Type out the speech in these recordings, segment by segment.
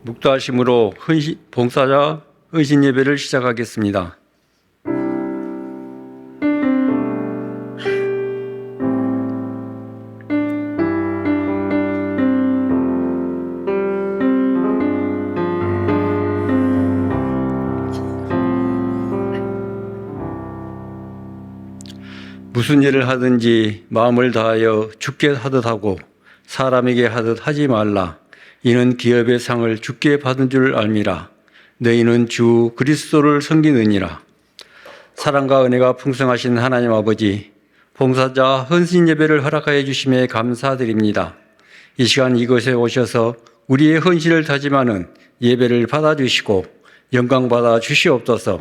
묵도하심으로 봉사자 헌신 예배를 시작하겠습니다. 무슨 일을 하든지 마음을 다하여 주께 하듯 하고 사람에게 하듯 하지 말라. 이는 기업의 상을 주께 받은 줄 알미라. 너희는 주 그리스도를 섬기느니라. 사랑과 은혜가 풍성하신 하나님 아버지, 봉사자 헌신 예배를 허락하여 주심에 감사드립니다. 이 시간 이곳에 오셔서 우리의 헌신을 다짐하는 예배를 받아주시고 영광 받아 주시옵소서.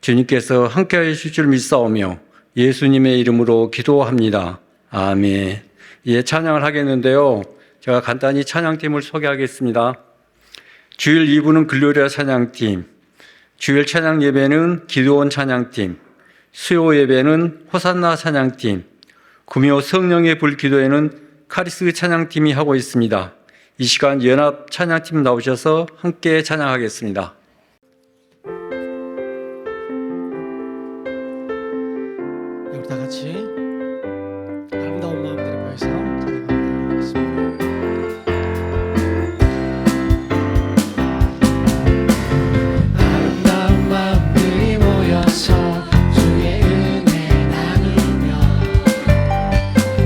주님께서 함께하여 주실 줄 믿사오며 예수님의 이름으로 기도합니다. 아멘. 예, 찬양을 하겠는데요. 제가 간단히 찬양팀을 소개하겠습니다. 주일 2부는 글로리아 찬양팀, 주일 찬양 예배는 기도원 찬양팀, 수요 예배는 호산나 찬양팀, 금요 성령의 불 기도회는 카리스 찬양팀이 하고 있습니다. 이 시간 연합 찬양팀 나오셔서 함께 찬양하겠습니다. 우리 다 같이 아름다운 마음들이 모여서 찬양하도록 하겠습니다. 아름다운 마음들이 모여서 주의 은혜 나누며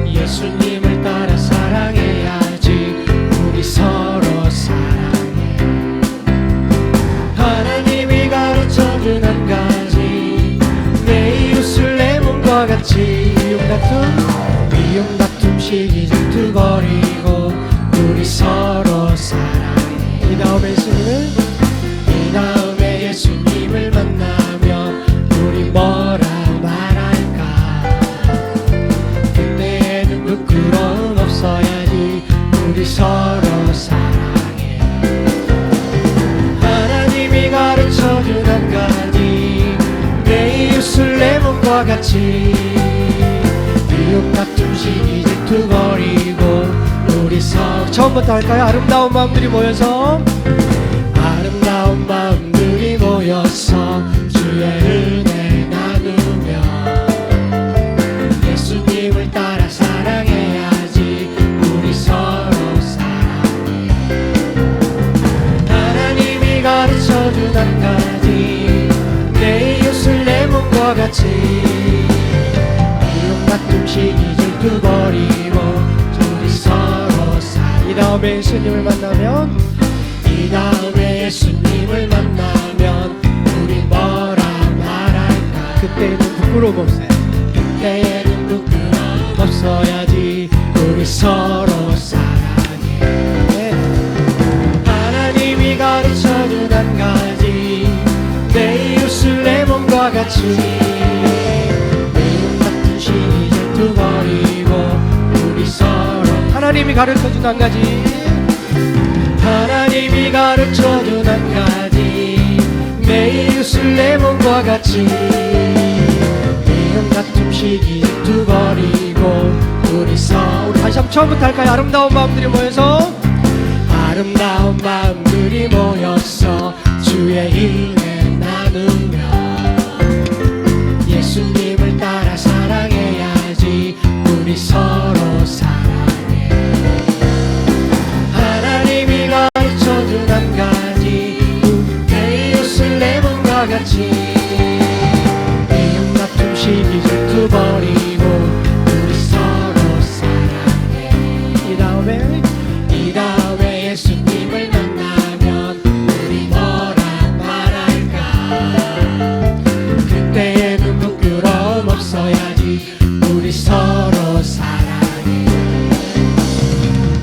예수님을 따라 사랑해야지. 우리 서로 사랑해. 하나님이 가르쳐준 한 가지, 내 이웃을 내 몸과 같이. 미움 다툼 시기 질투 버리고 우리 서로 사랑해. 이 다음에 예수님을 만나면 우리 뭐라 말할까. 그때에는 부끄러움 없어야지. 우리 서로 사랑해. 하나님이 가르쳐준 한 가지, 내 이웃을 내 몸과 같이. 미움 다툼 시기 질투 버리고 우리 서로. 처음부터 할까요? 아름다운 마음들이 모여서, 아름다운 마음들이 모여서 주의 은혜 나누며 예수님을 따라 사랑해야지. 우리 서로 사랑해. 하나님이 가르쳐준 한 가지, 내 이웃을 내 몸과 같이. 미움 다툼 시기 질투 버리고 우리 서로 사랑해. 이 다음에 예수님을 만나면, 이 다음에 예수님을 만나면 우리 뭐라 말할까. 그때는 부끄러움 없어요. 그때는 부끄러움 없어야지. 우리 서로 사랑해. 하나님이 가르쳐준 한 가지, 내 이웃을 내 몸과 같이. 미움 같은 시기 질투 버리고 우리 서로. 하나님이 가르쳐준 한 가지, 하나님이 가르쳐준 한 가지, 내 이웃을 내 몸과 같이. 미움 다툼 시기 질투 버리고 우리 서로. 우리 다시 한번 처음부터 할까요? 아름다운 마음들이 모여서, 아름다운 마음들이 모여서 주의 은혜 나누며 예수님을 따라 사랑해야지. 우리 서로 사랑해. 하나님이 가르쳐준 한 가지, 내 이웃을 내 몸과 같이. 미움 다툼 시기 질투 버리고 우리 서로 사랑해. 이 다음에 예수님을 만나면 우리 뭐라 말할까. 그때에는 부끄러움 없어야지. 우리 서로 사랑해.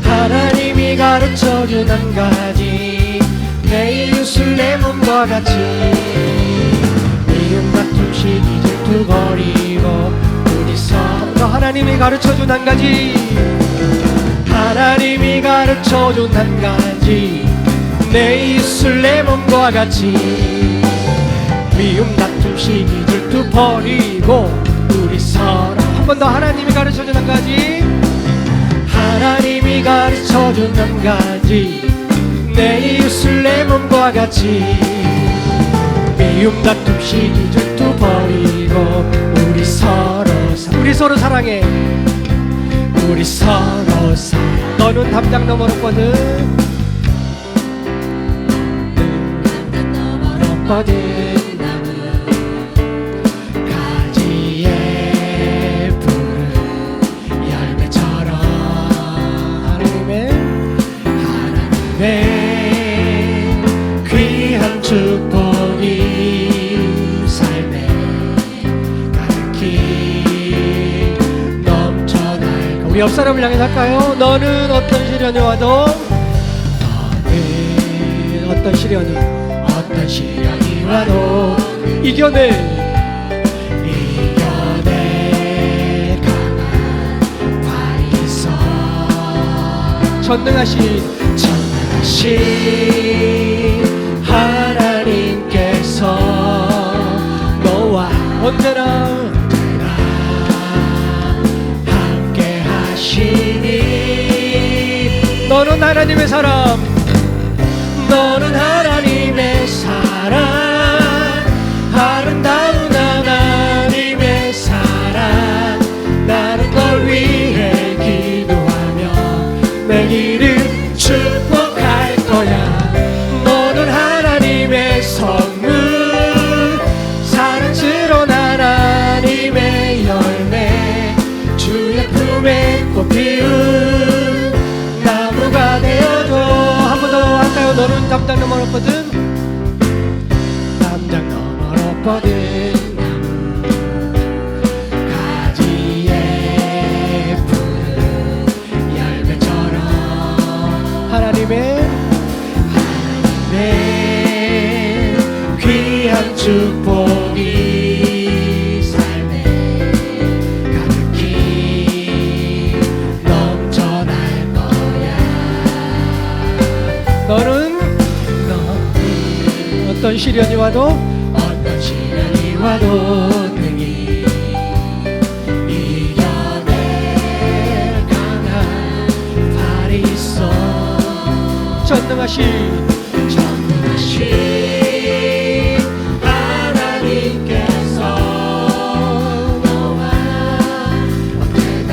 하나님이 가르쳐준 한 가지, 내 이웃을 내 몸과 같이. 미움 다툼 시기 질투 버리고 우리 서로. 하나님이 가르쳐준 한 가지, 하나님이 가르쳐준 한 가지, 내 이웃을 내 몸과 같이. 미움 다툼 시기 질투 버리고 우리 서로. 한 번 더. 하나님이 가르쳐준 한 가지, 하나님이 가르쳐준 한 가지, 내 이웃을 내 몸과 같이 미움 다툼 시기 질투 버리고 우리 서로 사랑해. 우리 서로 사랑. 너는 담장 너머로거든. 담장 너머로거든. 가지에 푸른 열매처럼 하나님의 귀한 축복이 삶에 가득히 넘쳐날. 우리 옆 사람을 향해 할까요? 너는 어떤 시련이 와도, 너는 어떤 시련이 와도 이겨낼 강한 발이 있어. 전능하신 하나님께서 너와 언제나 함께 하시니. 너는 하나님의 사람, 너는 하나님의 사람, 아름다운 하나님의 사람. 나는 널 위해 기도하며 내 길을 축복할 거야. 너는 하나님의 선물, 사랑스러운 하나님의 열매, 주의 품에 꽃 피운 나무가 되어줘. 한 번 더 할까요? 너는 담장 너머로거든. 담장 너머로거든. 가지에 푸른 열매처럼 하나님의 귀한 축복이 삶에 가득히 넘쳐날 거야. 너는 어떤 시련이 와도 능히 이겨낼 강한 발이 있어. 전능하신 하나님께서 너와 언제나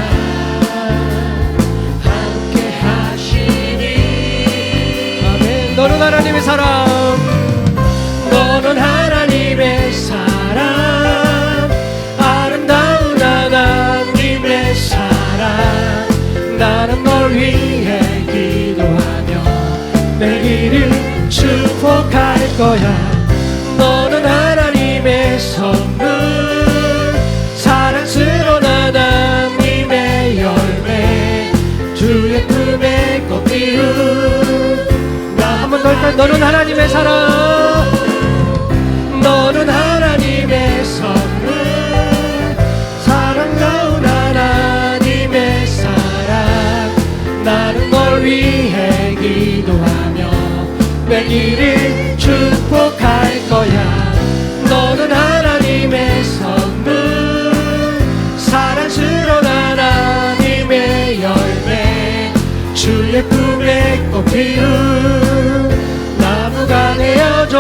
함께 하시니. 아멘. 너는 하나님의 사람, 너는 하나님의 사람, 아름다운 하나님의 사람. 나는 널 위해 기도하며 내 길을 축복할 거야. 너는 하나님의 선물, 사랑스러운 하나님의 열매, 주의 품에 꽃 피운. 나 한 번 더 할까? 너는 하나님의 사랑, 너는 하나님의 선물, 사랑스러운 하나님의 사랑. 나는 널 위해 기도하며 내 길을 축복할 거야. 너는 하나님의 선물, 사랑스러운 하나님의 열매, 주의 품에 꽃 피운 나무가 되어줘.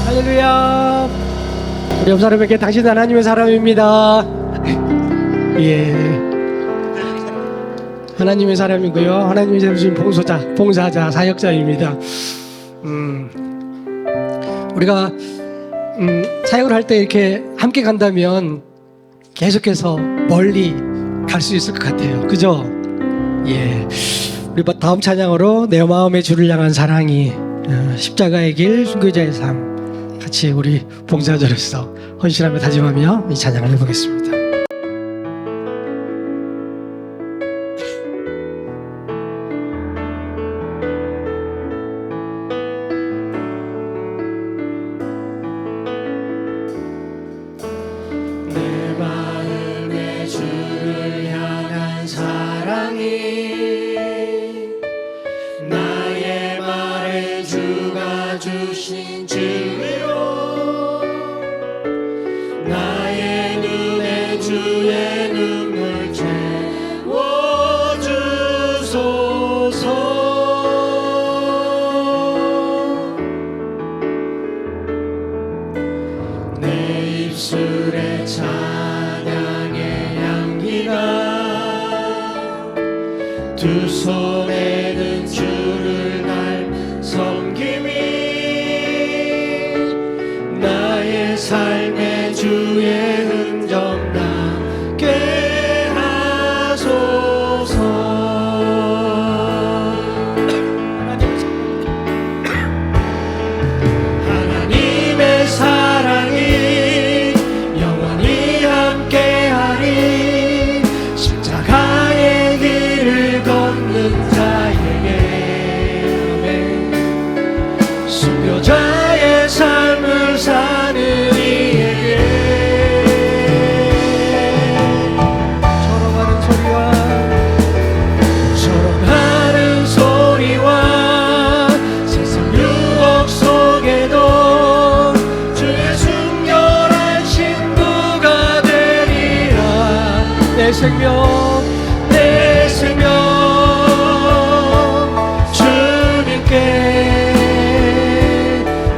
할렐루야. 우리 옆 사람에게 당신 하나님의 사람입니다. 예, 하나님의 사람이고요. 하나님이 세우신 봉사자, 사역자입니다. 우리가 사역을 할 때 이렇게 함께 간다면 계속해서 멀리 갈 수 있을 것 같아요. 그죠? 예, 우리 다음 찬양으로 내 마음의 주를 향한 사랑이, 십자가의 길, 순교자의 삶, 같이 우리 봉사자로서 헌신하며 다짐하며 이 찬양을 해보겠습니다. 나의 말에 주가 주신 진리로 나의 눈에 찬양의 향기가 두 손에는 주를 날 섬김이 나의 삶의 주의 흔적 남게 하소서. 하나님의 사랑이 영원히 함께하리. 십자가의 길을 걷는 자에게 순교자의 삶을 사는 이에게 절호하는 소리와 세상 유혹 속에도 주의 순결한 신부가 되리라. 내 생명 주님께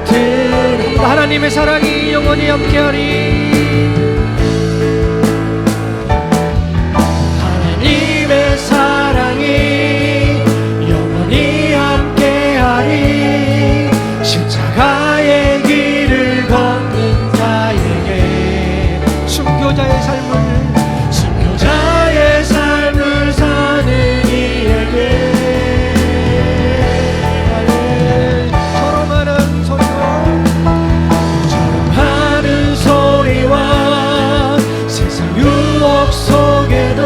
드립니다. 하나님의 사랑이 영원히 함께하리. 하나님의 사랑이 영원히 함께하리. 십자가의 길을 걷는 자에게 순교자의 삶을 사는 이에게 저롱하는 소리와 세상 유혹 속에도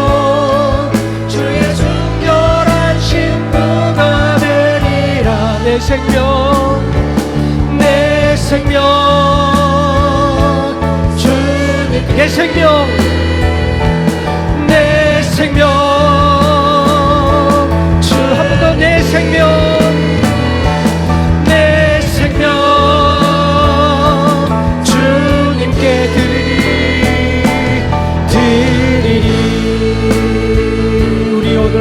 주의 순결한 신부가 되리라. 내 생명 주님 내 생명 주 한 번 더 내 생명 주님께 드리리. 우리 오늘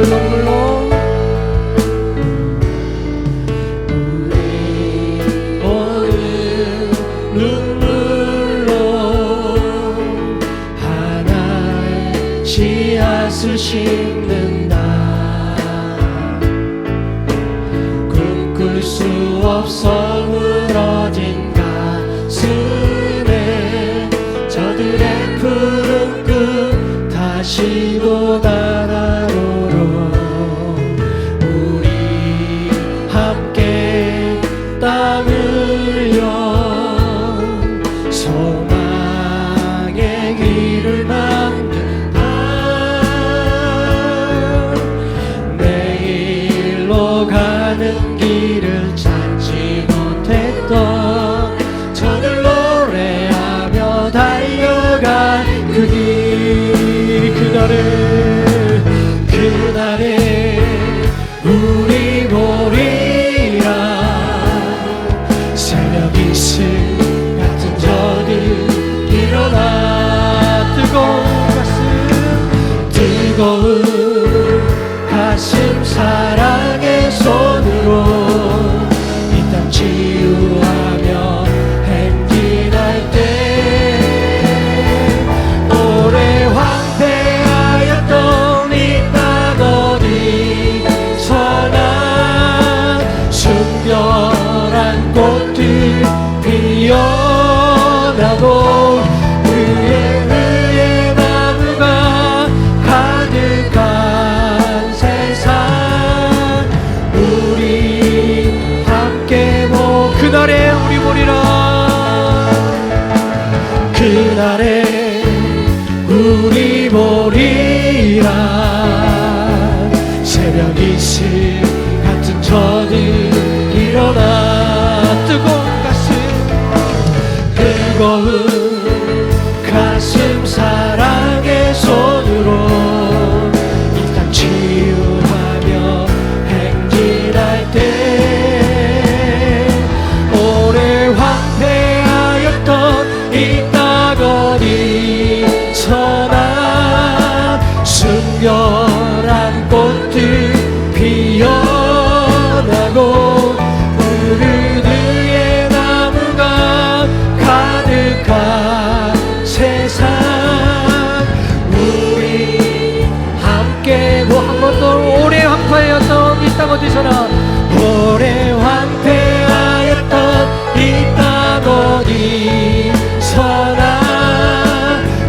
눈물로 하나의 씨앗을 심는다. 꿈꿀 수 없어 무너진 가슴에 저들의 푸른 꿈 다시 돋아나도록 우리 함께 땀 흘려 소망의 길을 만든다. 내일로 가는 길을 찾지 못했던 저들 노래하며 달려간 그 길, 그날에 우리 보리라. 새벽 이슬 같은 저들 일어나 뜨거운 가슴 사랑의 손으로 이 땅 치유하며 행진할 때 오래 황폐하였던 이 땅 어디서나 순결한 꽃들 피어나고 의의 나무가 가득한 세상 우리 함께 그날에 우리 보리라. 그날에 우리 보리라. 새벽 이슬 같은 저들 일어나 뜨거운 가슴 사랑의 손으로 이 땅 치유하며 행진할 때 오래 황폐하였던 이 땅 어디서나 어디서나 오래 황폐하였던 이 땅 어디서나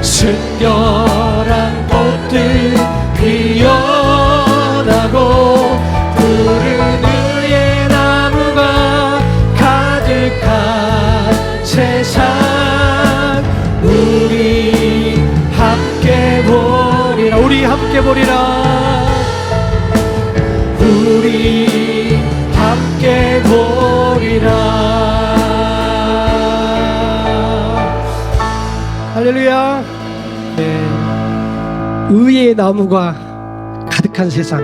순결한 꽃들 피어나고 푸른 의의 나무가 가득한 세상 우리 함께 보리라 우리 함께 보리라 우리 함께 보리라 할렐루야. 네. 의의 나무가 가득한 세상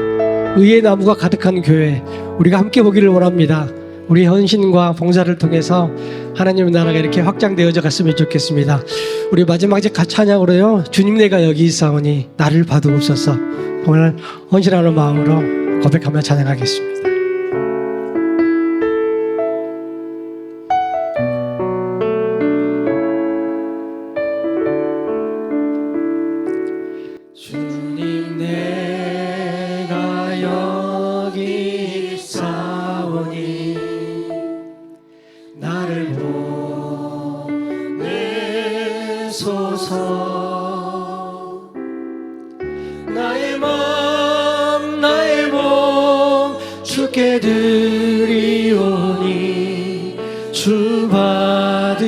의의 나무가 가득한 교회 우리가 함께 보기를 원합니다. 우리 헌신과 봉사를 통해서 하나님의 나라가 이렇게 확장되어져 갔으면 좋겠습니다. 우리 마지막 이제 찬양으로요 주님 내가 여기 있사오니 나를 받으옵소서 오늘 헌신하는 마음으로 고백하며 찬양하겠습니다. 주님 내가 여기 있사오니 나를 보내소서 나의 마음 나의 몸 주께 드리오니 주 받으옵소서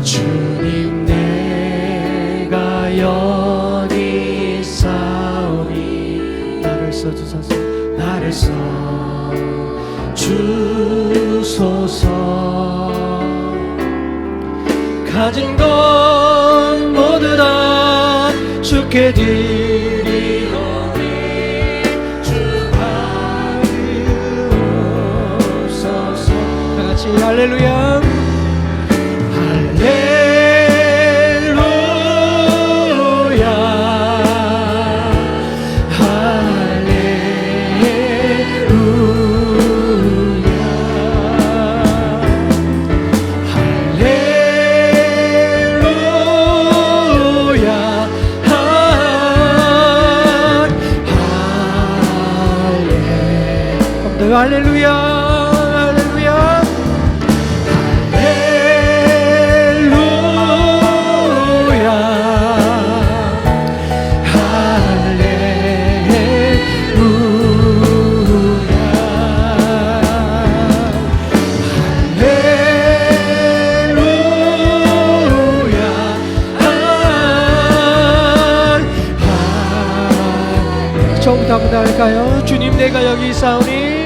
주님 내가 여기 있사오니 나를 써주소서 나를 써주소서 가진 것 모두 다 주께 드리오니 주 받으옵소서 다같이 할렐루야 할렐루야 할렐루야 할렐루야 처음부터 한번 할까요? 주님 내가 여기 있사오니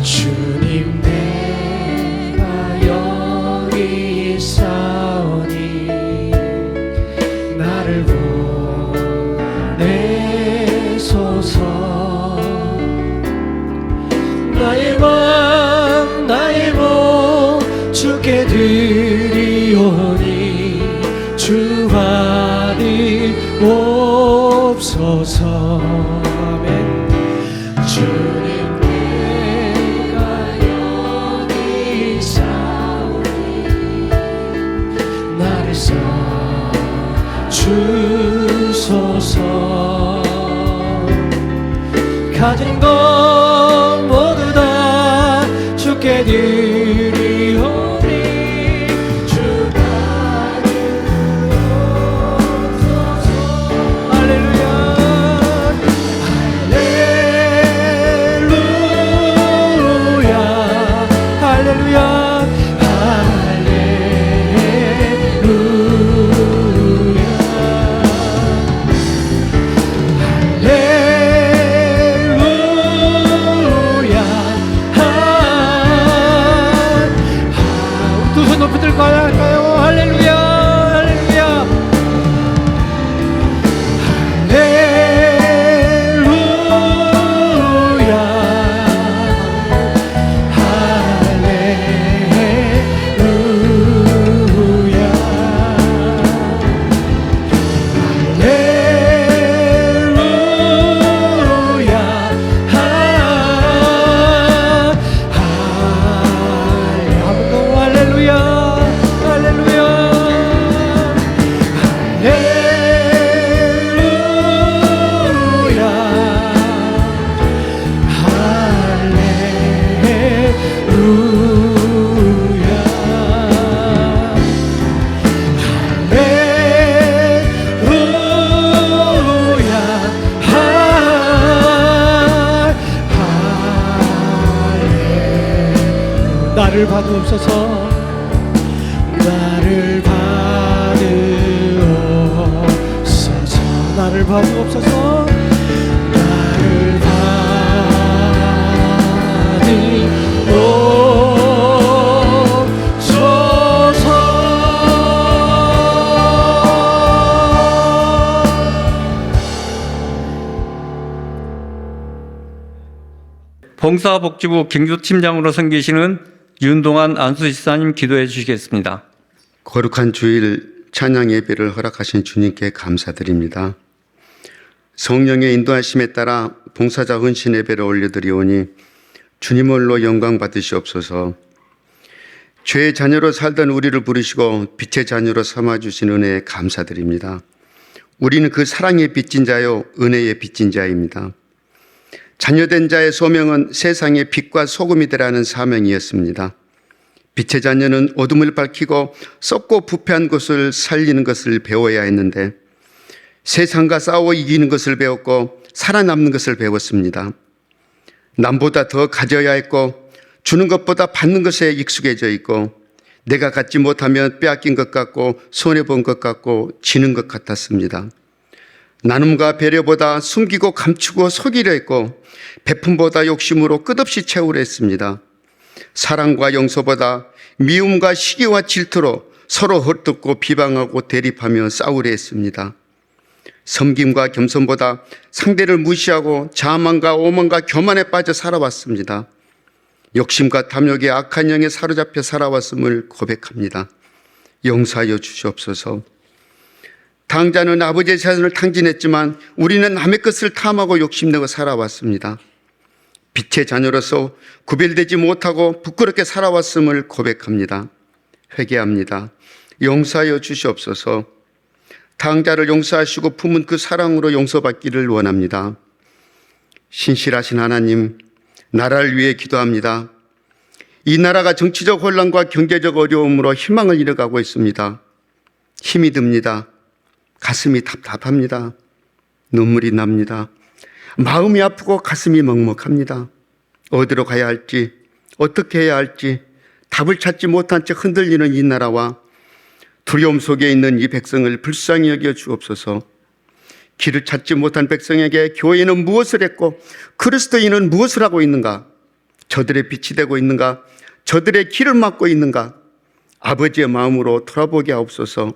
주님 내가 여기 있사오니 나를 보내소서 나의 마음 나의 몸 주께 드리오니 주 받으옵소서 아멘 주님 주소서 가진 것 모두 다 주께 드리오니 주 받으옵소서 할렐루야 할렐루야 할렐루야 할까요? 할렐루야 할렐루야 할렐루야 나를 받으옵소서. 나를 받으옵소서. 나를 받으옵소서. 나를 봉사복지부 경조팀장으로 섬기시는 윤동환 안수지사님 기도해 주시겠습니다. 거룩한 주일 찬양 예배를 허락하신 주님께 감사드립니다. 성령의 인도하심에 따라 봉사자 헌신 예배를 올려드리오니 주님 홀로 영광 받으시옵소서. 죄의 자녀로 살던 우리를 부르시고 빛의 자녀로 삼아주신 은혜에 감사드립니다. 우리는 그 사랑의 빚진 자요 은혜의 빚진 자입니다. 자녀된 자의 소명은 세상의 빛과 소금이 되라는 사명이었습니다. 빛의 자녀는 어둠을 밝히고 썩고 부패한 것을 살리는 것을 배워야 했는데 세상과 싸워 이기는 것을 배웠고 살아남는 것을 배웠습니다. 남보다 더 가져야 했고 주는 것보다 받는 것에 익숙해져 있고 내가 갖지 못하면 빼앗긴 것 같고 손해본 것 같고 지는 것 같았습니다. 나눔과 배려보다 숨기고 감추고 속이려 했고 베품보다 욕심으로 끝없이 채우려 했습니다. 사랑과 용서보다 미움과 시기와 질투로 서로 헐뜯고 비방하고 대립하며 싸우려 했습니다. 섬김과 겸손보다 상대를 무시하고 자만과 오만과 교만에 빠져 살아왔습니다. 욕심과 탐욕의 악한 영에 사로잡혀 살아왔음을 고백합니다. 용서하여 주시옵소서. 당자는 아버지의 재산을 탕진했지만 우리는 남의 것을 탐하고 욕심내고 살아왔습니다. 빛의 자녀로서 구별되지 못하고 부끄럽게 살아왔음을 고백합니다. 회개합니다. 용서하여 주시옵소서. 당자를 용서하시고 품은 그 사랑으로 용서받기를 원합니다. 신실하신 하나님, 나라를 위해 기도합니다. 이 나라가 정치적 혼란과 경제적 어려움으로 희망을 잃어가고 있습니다. 힘이 듭니다. 가슴이 답답합니다. 눈물이 납니다. 마음이 아프고 가슴이 먹먹합니다. 어디로 가야 할지, 어떻게 해야 할지 답을 찾지 못한 채 흔들리는 이 나라와 두려움 속에 있는 이 백성을 불쌍히 여겨 주옵소서. 길을 찾지 못한 백성에게 교회는 무엇을 했고 그리스도인은 무엇을 하고 있는가? 저들의 빛이 되고 있는가? 저들의 길을 막고 있는가? 아버지의 마음으로 돌아보게 하옵소서.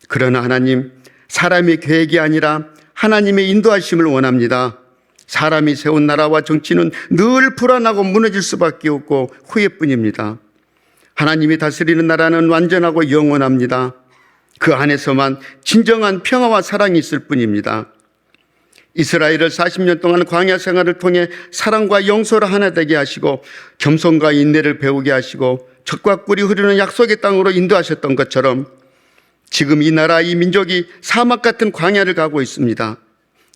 그러나 하나님, 사람의 계획이 아니라 하나님의 인도하심을 원합니다. 사람이 세운 나라와 정치는 늘 불안하고 무너질 수밖에 없고 후회뿐입니다. 하나님이 다스리는 나라는 완전하고 영원합니다. 그 안에서만 진정한 평화와 사랑이 있을 뿐입니다. 이스라엘을 40년 동안 광야 생활을 통해 사랑과 용서로 하나 되게 하시고 겸손과 인내를 배우게 하시고 젖과 꿀이 흐르는 약속의 땅으로 인도하셨던 것처럼 지금 이 나라, 이 민족이 사막 같은 광야를 가고 있습니다.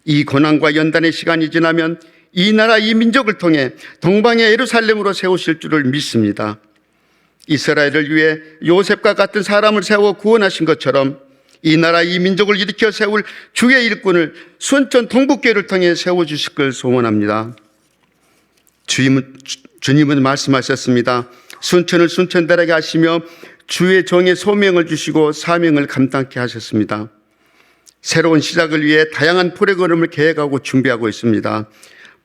이 고난과 연단의 시간이 지나면 이 나라, 이 민족을 통해 동방의 예루살렘으로 세우실 줄을 믿습니다. 이스라엘을 위해 요셉과 같은 사람을 세워 구원하신 것처럼 이 나라, 이 민족을 일으켜 세울 주의 일꾼을 순천 동북교회를 통해 세워주실 걸 소원합니다. 주님은 말씀하셨습니다. 순천을 순천대라게 하시며 주의 종의 소명을 주시고 사명을 감당케 하셨습니다. 새로운 시작을 위해 다양한 프로그램을 계획하고 준비하고 있습니다.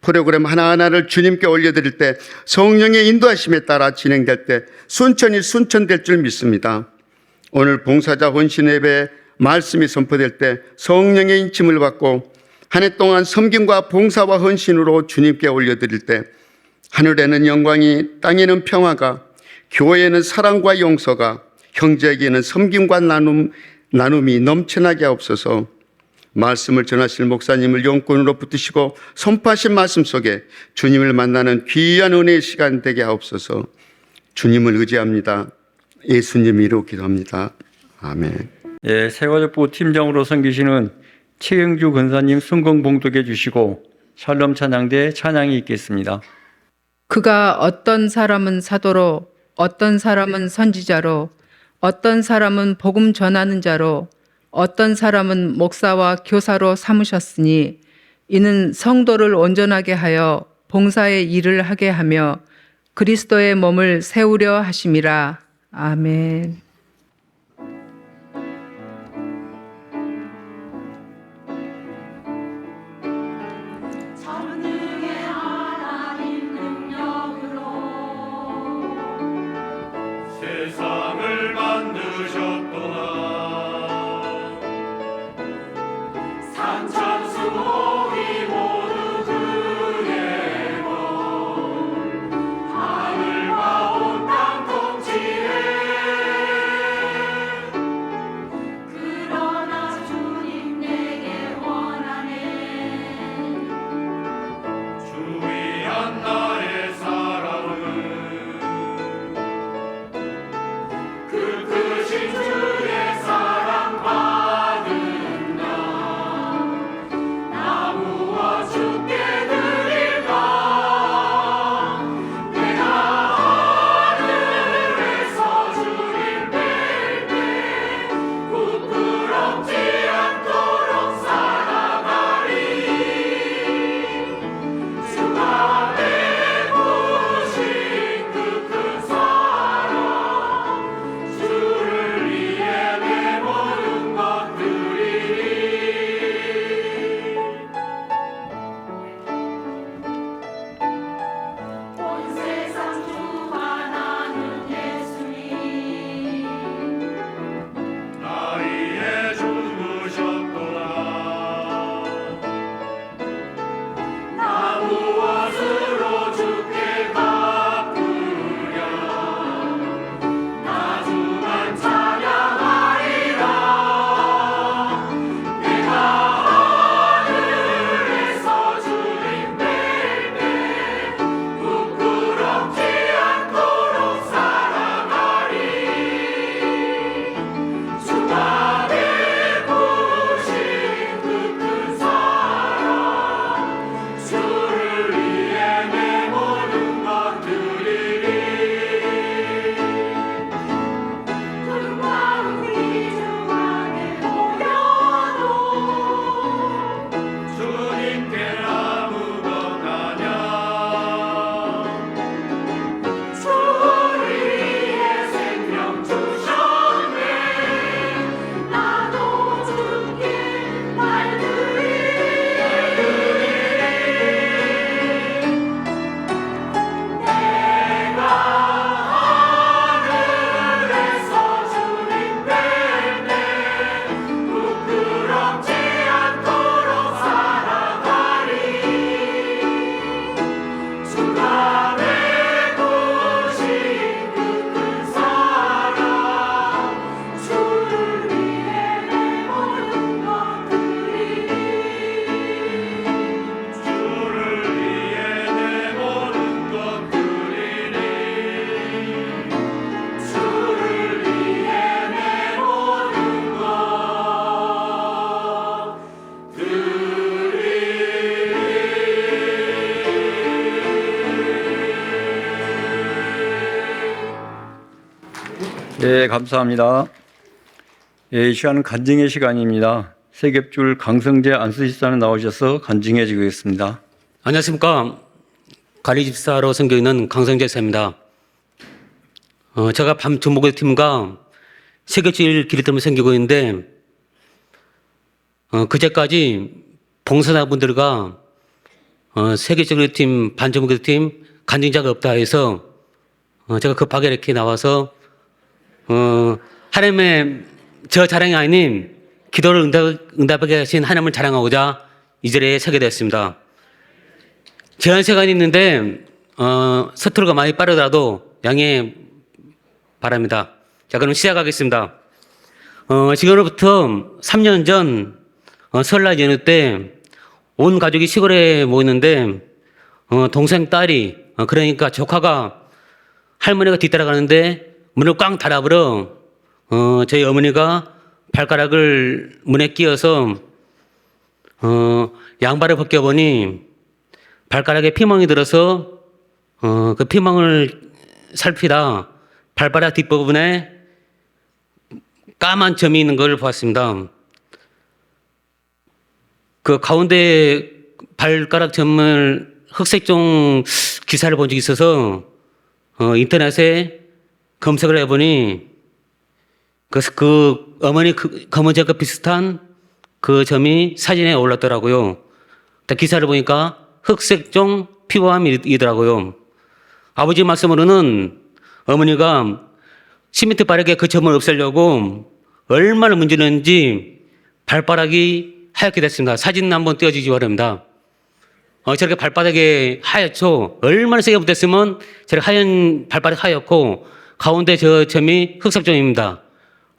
프로그램 하나하나를 주님께 올려드릴 때 성령의 인도하심에 따라 진행될 때 순천이 순천될 줄 믿습니다. 오늘 봉사자 헌신 예배 말씀이 선포될 때 성령의 인침을 받고 한 해 동안 섬김과 봉사와 헌신으로 주님께 올려드릴 때 하늘에는 영광이, 땅에는 평화가, 교회에는 사랑과 용서가, 형제에게는 섬김과 나눔이 넘쳐나게 하옵소서. 말씀을 전하실 목사님을 용꾼으로 붙드시고 선포하신 말씀 속에 주님을 만나는 귀한 은혜의 시간 되게 하옵소서. 주님을 의지합니다. 예수님 이름으로 기도합니다. 아멘. 예, 세가족부 팀장으로 섬기시는 최영주 권사님 순공 봉독해 주시고 샬롬 찬양대 찬양이 있겠습니다. 그가 어떤 사람은 사도로, 어떤 사람은 선지자로, 어떤 사람은 복음 전하는 자로, 어떤 사람은 목사와 교사로 삼으셨으니 이는 성도를 온전하게 하여 봉사의 일을 하게 하며 그리스도의 몸을 세우려 하심이라. 아멘. 전능의 하나님 능력으로 세상을 만드셨도다. 산천수 모이 모두 그의 것 하늘과 온 땅 통치해. 그러나 주님 내게 원하네. 주위한 나의 사랑은 그 크신 주의 사랑 받은 나 나무와 주께 드릴까. 내가 하늘에서 주님 뵐때 부끄럽지 않도록 살아가리. 주가 베푸신 그 큰 사랑 주를 위해 내 모든 것 드리리. 온 세상 주가 나는 예수님 나 위에 죽으셨도다. 나무와 수로 주께 갚으랴. 나중한 찬양하리라. 내가 하늘에서 주님 뵐때 부끄럽지 않도록 살아가리. 주가 베푸신 그 큰 사랑 주를 위해 내 모든 것 드리리. 그 마음 이주 안에 모여도 주님께 아무것 아냐. 주를 위해 생명 주셨네. 나도 주께 말드리리. 내가 하늘에서 주님 뵐때 부끄럽지 않도록 살아가리. 주가 베푸신 그 큰 사랑 주를 위해 내 모든 것 드리리. 주를 위해 내 모든 것 드리리. 주를 위해 내 모든 것 네, 감사합니다. 이 시간은 간증의 시간입니다. 세겹줄 강성재 안수집사님 나오셔서 간증해 주겠습니다. 안녕하십니까. 관리집사로 섬겨 있는 강성재 사입니다. 제가 밤 주목의 팀과 세겹줄 기립들을 섬기고 있는데, 그제까지 봉사자분들과 세계적인 팀, 반주목의 팀, 간증자가 없다 해서 제가 급하게 이렇게 나와서 하나님의 저 자랑이 아닌 기도를 응답하게 하신 하나님을 자랑하고자 이 자리에 서게 되었습니다. 제한 시간이 있는데 서투르가 많이 빠르더라도 양해 바랍니다. 자, 그럼 시작하겠습니다. 지금으로부터 3년 전 설날 연휴 때 온 가족이 시골에 모였는데 동생 딸이 그러니까 조카가 할머니가 뒤따라가는데 문을 꽝 닫아버려 저희 어머니가 발가락을 문에 끼워서 양발을 벗겨보니 발가락에 피멍이 들어서 그 피멍을 살피다 발바닥 뒷부분에 까만 점이 있는 걸 보았습니다. 그 가운데 발가락 점을 흑색종 기사를 본 적이 있어서 인터넷에 검색을 해보니 그 어머니 검은색과 비슷한 그 점이 사진에 올랐더라고요. 기사를 보니까 흑색종 피부암이더라고요. 아버지 말씀으로는 어머니가 시멘트 바르게 그 점을 없애려고 얼마나 문지르는지 발바닥이 하얗게 됐습니다. 사진 한번 띄워주시기 바랍니다. 저렇게 발바닥에 하얗죠. 얼마나 세게 붙었으면 저렇게 하얀 발바닥 하얗고 가운데 저 점이 흑색종입니다.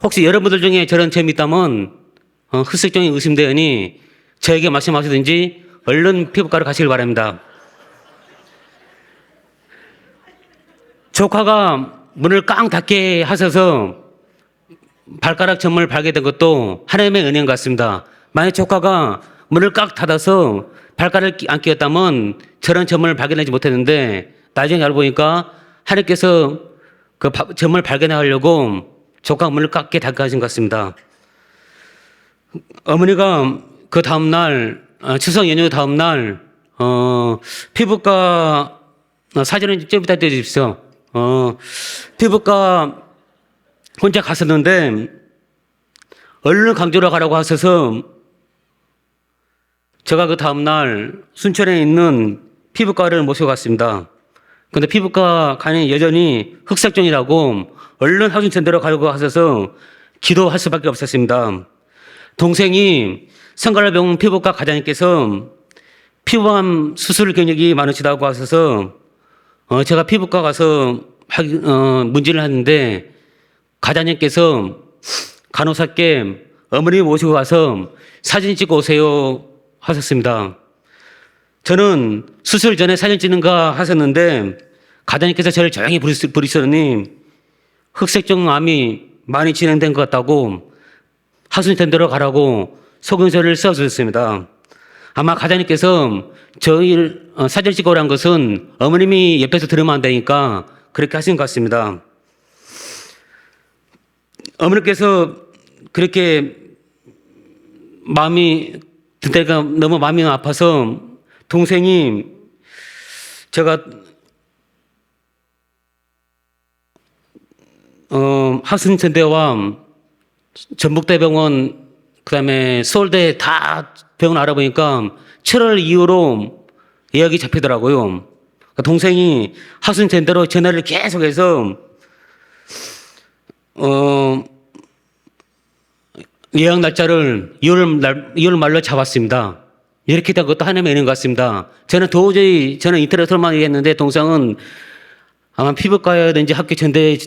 혹시 여러분들 중에 저런 점이 있다면 흑색종이 의심되니 저에게 말씀하시든지 얼른 피부과로 가시길 바랍니다. 조카가 문을 깡 닫게 하셔서 발가락 점을 발게 된 것도 하나님의 은혜인 것 같습니다. 만약 조카가 문을 꽉 닫아서 발가락을 안 끼웠다면 저런 점을 발견하지 못했는데 나중에 알고 보니까 하나님께서 그 점을 발견하려고 조카가 문을 꽉게 닫게 하신 것 같습니다. 어머니가 그 다음날 추석 연휴 다음날 피부과 사진을 좀 이따 띄워주십시오. 피부과 혼자 갔었는데 얼른 강주로 가라고 하셔서 제가 그 다음날 순천에 있는 피부과를 모시고 갔습니다. 근데 피부과 간이 여전히 흑색종이라고 얼른 하순천대로 가려고 하셔서 기도할 수밖에 없었습니다. 동생이 성갈병 피부과 과장님께서 피부암 수술 경력이 많으시다고 하셔서 제가 피부과 가서 문진을 하는데 과장님께서 간호사께 어머니 모시고 가서 사진 찍고 오세요 하셨습니다. 저는 수술 전에 사진 찍는가 하셨는데 과장님께서 저를 조용히 부르시더니 흑색종 암이 많이 진행된 것 같다고 하순천 대로 가라고 소견서를 써주셨습니다. 아마 과장님께서 저희를 사진 찍고 오란 것은 어머님이 옆에서 들으면 안 되니까 그렇게 하신 것 같습니다. 어머니께서 그렇게 그때가 너무 마음이 아파서 동생이 제가 하순천대와 전북대병원 그다음에 서울대 다 병원 알아보니까 7월 이후로 예약이 잡히더라고요. 동생이 하순천대로 전화를 계속해서 예약 날짜를 2월 말로 잡았습니다. 이렇게 된 것도 하나님의 은혜인 것 같습니다. 저는 인터넷으로만 얘기했는데 동생은 아마 피부과였는지 학교 전대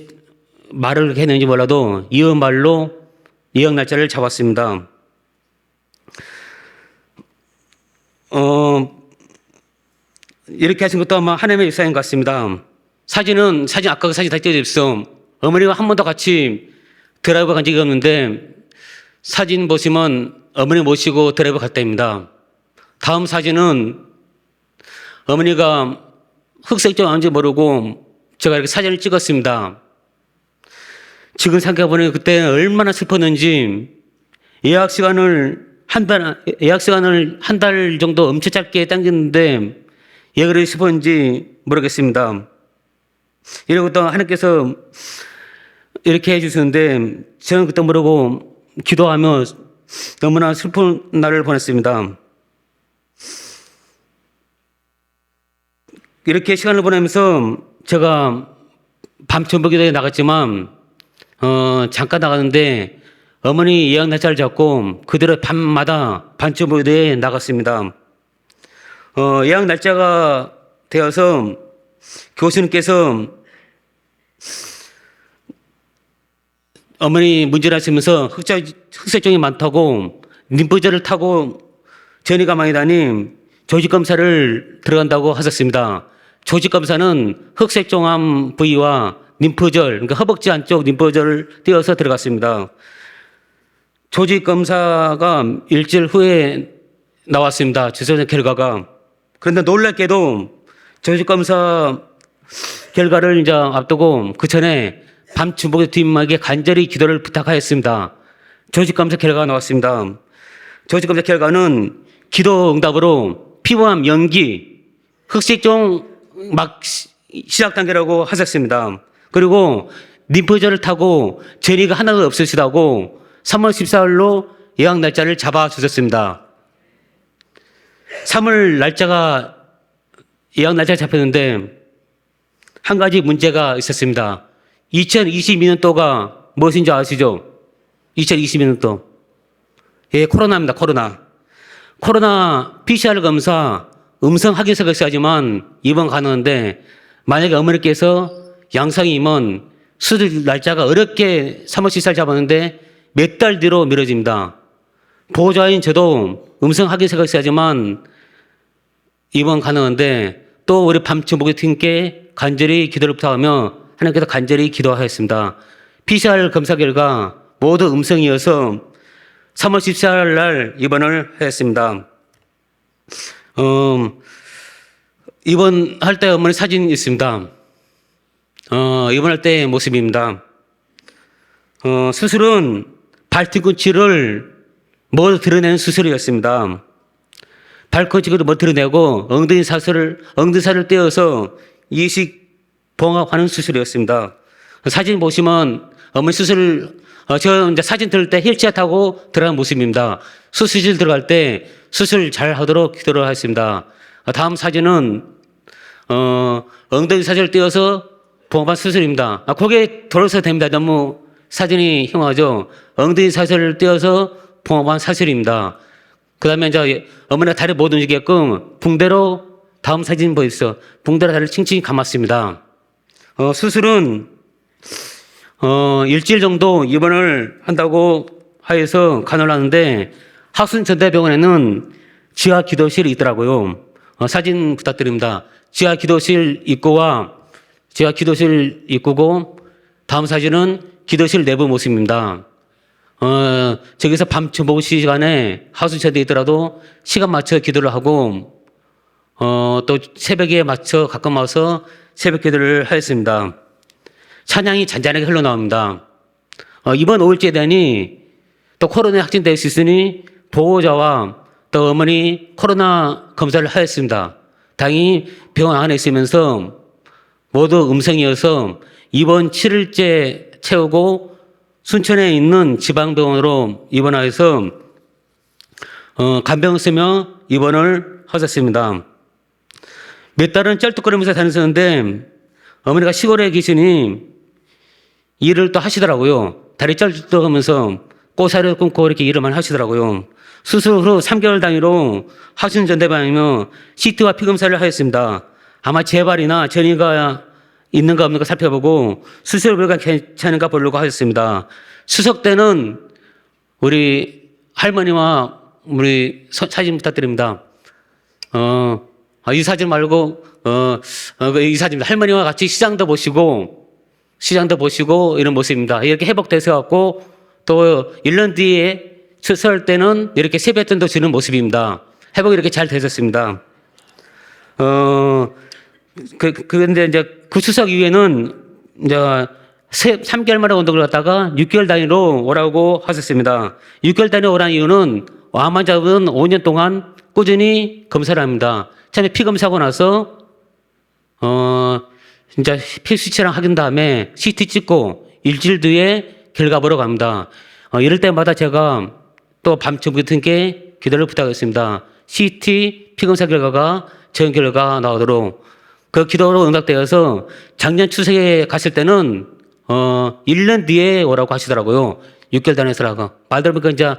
말을 했는지 몰라도 2월 말로 예약 날짜를 잡았습니다. 이렇게 하신 것도 아마 하나님의 일사인 것 같습니다. 사진 아까 그 사진 다시 띄워주십시오. 어머니가 한 번도 같이 드라이브 간 적이 없는데 사진 보시면 어머니 모시고 드라이브 갈 때입니다. 다음 사진은 어머니가 흑색종 아닌지 모르고 제가 이렇게 사진을 찍었습니다. 지금 생각해보니 그때 얼마나 슬펐는지 예약 시간을 한 달 정도 엄청 짧게 당겼는데 왜 그렇게 슬펐는지 모르겠습니다. 이러고 또 하나님께서 이렇게 해주셨는데 저는 그때 모르고 기도하며 너무나 슬픈 날을 보냈습니다. 이렇게 시간을 보내면서 제가 밤 전북기도에 나갔지만 잠깐 나갔는데 어머니 예약 날짜를 잡고 그대로 밤마다 반전북기도에 나갔습니다. 예약 날짜가 되어서 교수님께서 어머니 문질하시면서 흑색종이 많다고 림프절을 타고 전이가 많이 다니 조직검사를 들어간다고 하셨습니다. 조직검사는 흑색종암 부위와 림프절, 그러니까 허벅지 안쪽 림프절을 띄어서 들어갔습니다. 조직검사가 일주일 후에 나왔습니다. 주소적 결과가. 그런데 놀랍게도 조직검사 결과를 이제 앞두고 그 전에 밤 중복의 뒷막에 간절히 기도를 부탁하였습니다. 조직검사 결과가 나왔습니다. 조직검사 결과는 기도 응답으로 피부암 연기, 흑색종 막 시작 단계라고 하셨습니다. 그리고 림프절을 타고 전이가 하나도 없으시다고 3월 14일로 예약 날짜를 잡아주셨습니다. 3월 날짜가 예약 날짜가 잡혔는데 한 가지 문제가 있었습니다. 2022년도가 무엇인지 아시죠? 2022년도. 예, 코로나입니다. 코로나 PCR 검사 음성 확인서가 있어야지만 입원 가능한데 만약에 어머니께서 양성이면 수술 날짜가 어렵게 3월 14일 잡았는데 몇 달 뒤로 미뤄집니다. 보호자인 저도 음성 확인서가 있어야지만 입원 가능한데 또 우리 밤주목팀께 간절히 기도를 부탁하며 하나님께서 간절히 기도하였습니다. PCR 검사 결과 모두 음성이어서 3월 14일 날 입원을 하였습니다. 입원할 때 어머니 사진 있습니다. 입원할 때 모습입니다. 수술은 발뒤꿈치를 모두 드러내는 수술이었습니다. 발꿈치를 못 드러내고 엉덩이 살을 떼어서 이식 봉합하는 수술이었습니다. 사진 보시면 어머니 수술, 저 이제 사진 들을 때 휠체어 타고 들어간 모습입니다. 수술실 들어갈 때 수술 잘 하도록 기도를 하였습니다. 다음 사진은, 엉덩이 살을 떼어서 봉합한 수술입니다. 고개 돌아서 됩니다. 너무 사진이 흉하죠? 엉덩이 살을 떼어서 봉합한 사슬입니다. 그 다음에 이제 어머니가 다리 못 움직이게끔 붕대로 다음 사진 보십시오. 붕대로 다리를 칭칭히 감았습니다. 수술은, 일주일 정도 입원을 한다고 하여서 간호를 하는데 하순전대병원에는 지하 기도실이 있더라고요. 사진 부탁드립니다. 지하 기도실 입구고 다음 사진은 기도실 내부 모습입니다. 저기서 밤 주목 시간에 하순천대 있더라도 시간 맞춰 기도를 하고, 또 새벽에 맞춰 가끔 와서 새벽 기도를 하였습니다. 찬양이 잔잔하게 흘러나옵니다. 이번 5일째 되니 또 코로나에 확진될 수 있으니 보호자와 또 어머니 코로나 검사를 하였습니다. 다행히 병원 안에 있으면서 모두 음성이어서 이번 7일째 채우고 순천에 있는 지방병원으로 입원하여서 간병을 쓰며 입원을 하셨습니다. 몇 달은 쩔뚝거리면서 다녔었는데 어머니가 시골에 계시니 일을 또 하시더라고요. 다리 쩔뚝하면서 꼬사리를 끊고 이렇게 일을 많이 하시더라고요. 수술 후 3개월 단위로 하순전대방이며 CT와 피검사를 하였습니다. 아마 재발이나 전이가 있는가 없는가 살펴보고 수술 결과 괜찮은가 보려고 하였습니다. 추석 때는 우리 할머니와 우리 사진 부탁드립니다. 이 사진 말고 이 사진입니다. 할머니와 같이 시장도 보시고 이런 모습입니다. 이렇게 회복돼서 갖고 또 1년 뒤에 수술할 때는 이렇게 세뱃돈도 주는 모습입니다. 회복이 이렇게 잘 되셨습니다. 그런데 이제 그 추석 이후에는 이제 3개월 만에 운동을 갔다가 6개월 단위로 오라고 하셨습니다. 6개월 단위로 오라는 이유는 암 환자분은 5년 동안 꾸준히 검사를 합니다. 처음에 피 검사하고 나서 진짜 피 수치랑 확인 다음에 CT 찍고 일주일 뒤에 결과 보러 갑니다. 이럴 때마다 제가 또 밤중부터께 기도를 부탁했습니다. CT 피 검사 결과가 전 결과가 나오도록 그 기도로 응답되어서 작년 추석에 갔을 때는 1년 뒤에 오라고 하시더라고요. 6개월 단위에서라고. 말 들어보니까 이제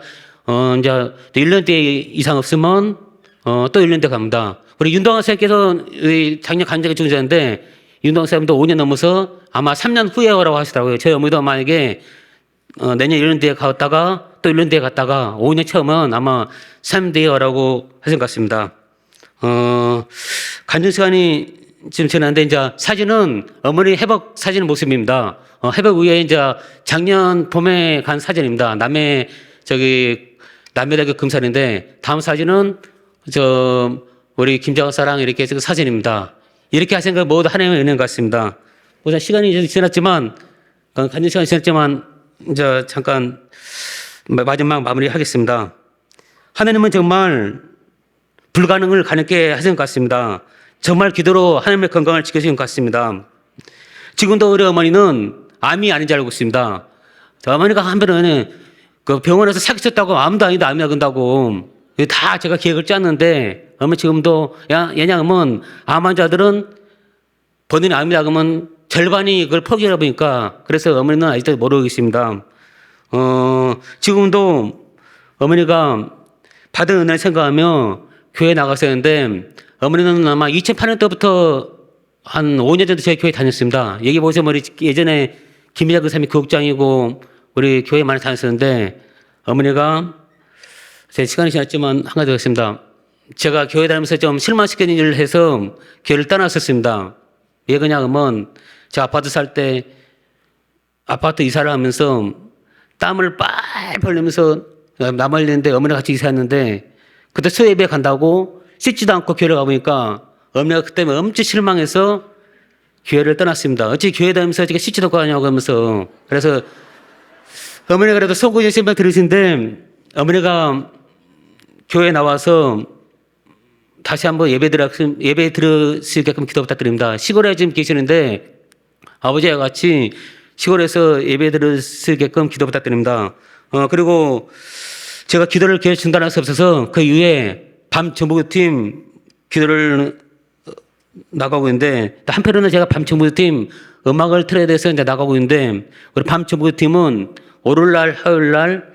1년 뒤에 이상 없으면 또 1년 뒤에 갑니다. 우리 윤동환 선생님께서 작년 간절히 중재자인데 윤동환 선생님도 5년 넘어서 아마 3년 후에 오라고 하시더라고요. 저희 어머니도 만약에 내년 1년 뒤에 갔다가 또 1년 뒤에 갔다가 5년 처음은 아마 3년 뒤에 오라고 하신 것 같습니다. 간증 시간이 지금 지났는데 이제 사진은 어머니 회복 사진 모습입니다. 회복 후에 이제 작년 봄에 간 사진입니다. 남매대교 금산인데 다음 사진은 우리 김정은 사랑 이렇게 찍은 사진입니다. 이렇게 하신 거 모두 하나님의 은혜인 것 같습니다. 우선 시간이 이제 지났지만 간증 시간이 지났지만 이제 잠깐 마지막 마무리하겠습니다. 하나님은 정말 불가능을 가능케 하신 것 같습니다. 정말 기도로 하나님의 건강을 지켜주신 것 같습니다. 지금도 우리 어머니는 암이 아닌 줄 알고 있습니다. 어머니가 한번은 그 병원에서 사기쳤다고 암도 아니다, 암이 나간다고. 다 제가 계획을 짰는데, 어머니 지금도, 왜냐하면 암 환자들은 본인이 암이 나가면 절반이 그걸 포기하다 보니까, 그래서 어머니는 아직도 모르고 있습니다. 지금도 어머니가 받은 은혜를 생각하며 교회 나갔었는데, 어머니는 아마 2008년 때부터 한 5년 정도 저희 교회 다녔습니다. 여기 보시면 우리 예전에 김희자 교사님이 교육장이고 우리 교회 많이 다녔었는데, 어머니가 제 시간이 지났지만 한 가지 더 있습니다. 제가 교회 다니면서 좀 실망시키는 일을 해서 교회를 떠났었습니다. 왜 그러냐면 제가 아파트 살 때 아파트 이사를 하면서 땀을 빨빨 흘리면서 남 흘리는데 어머니가 같이 이사했는데, 그때 수요예배 간다고 씻지도 않고 교회를 가보니까 어머니가 그때 엄청 실망해서 교회를 떠났습니다. 어찌 교회 다니면서 제가 씻지도 않고 하냐고 하면서. 그래서 어머니가 그래도 속으신 생각 들으신데, 어머니가 교회에 나와서 다시 한번 예배 들으시게끔 기도 부탁드립니다. 시골에 지금 계시는데 아버지와 같이 시골에서 예배 들으시게끔 기도 부탁드립니다. 그리고 제가 기도를 교회 중단할 수 없어서 그 이후에 밤 정보팀 기도를 나가고 있는데, 한편으로는 제가 밤 정보팀 음악을 틀어야 돼서 이제 나가고 있는데, 우리 밤 정보팀은 월요일날, 화요일날,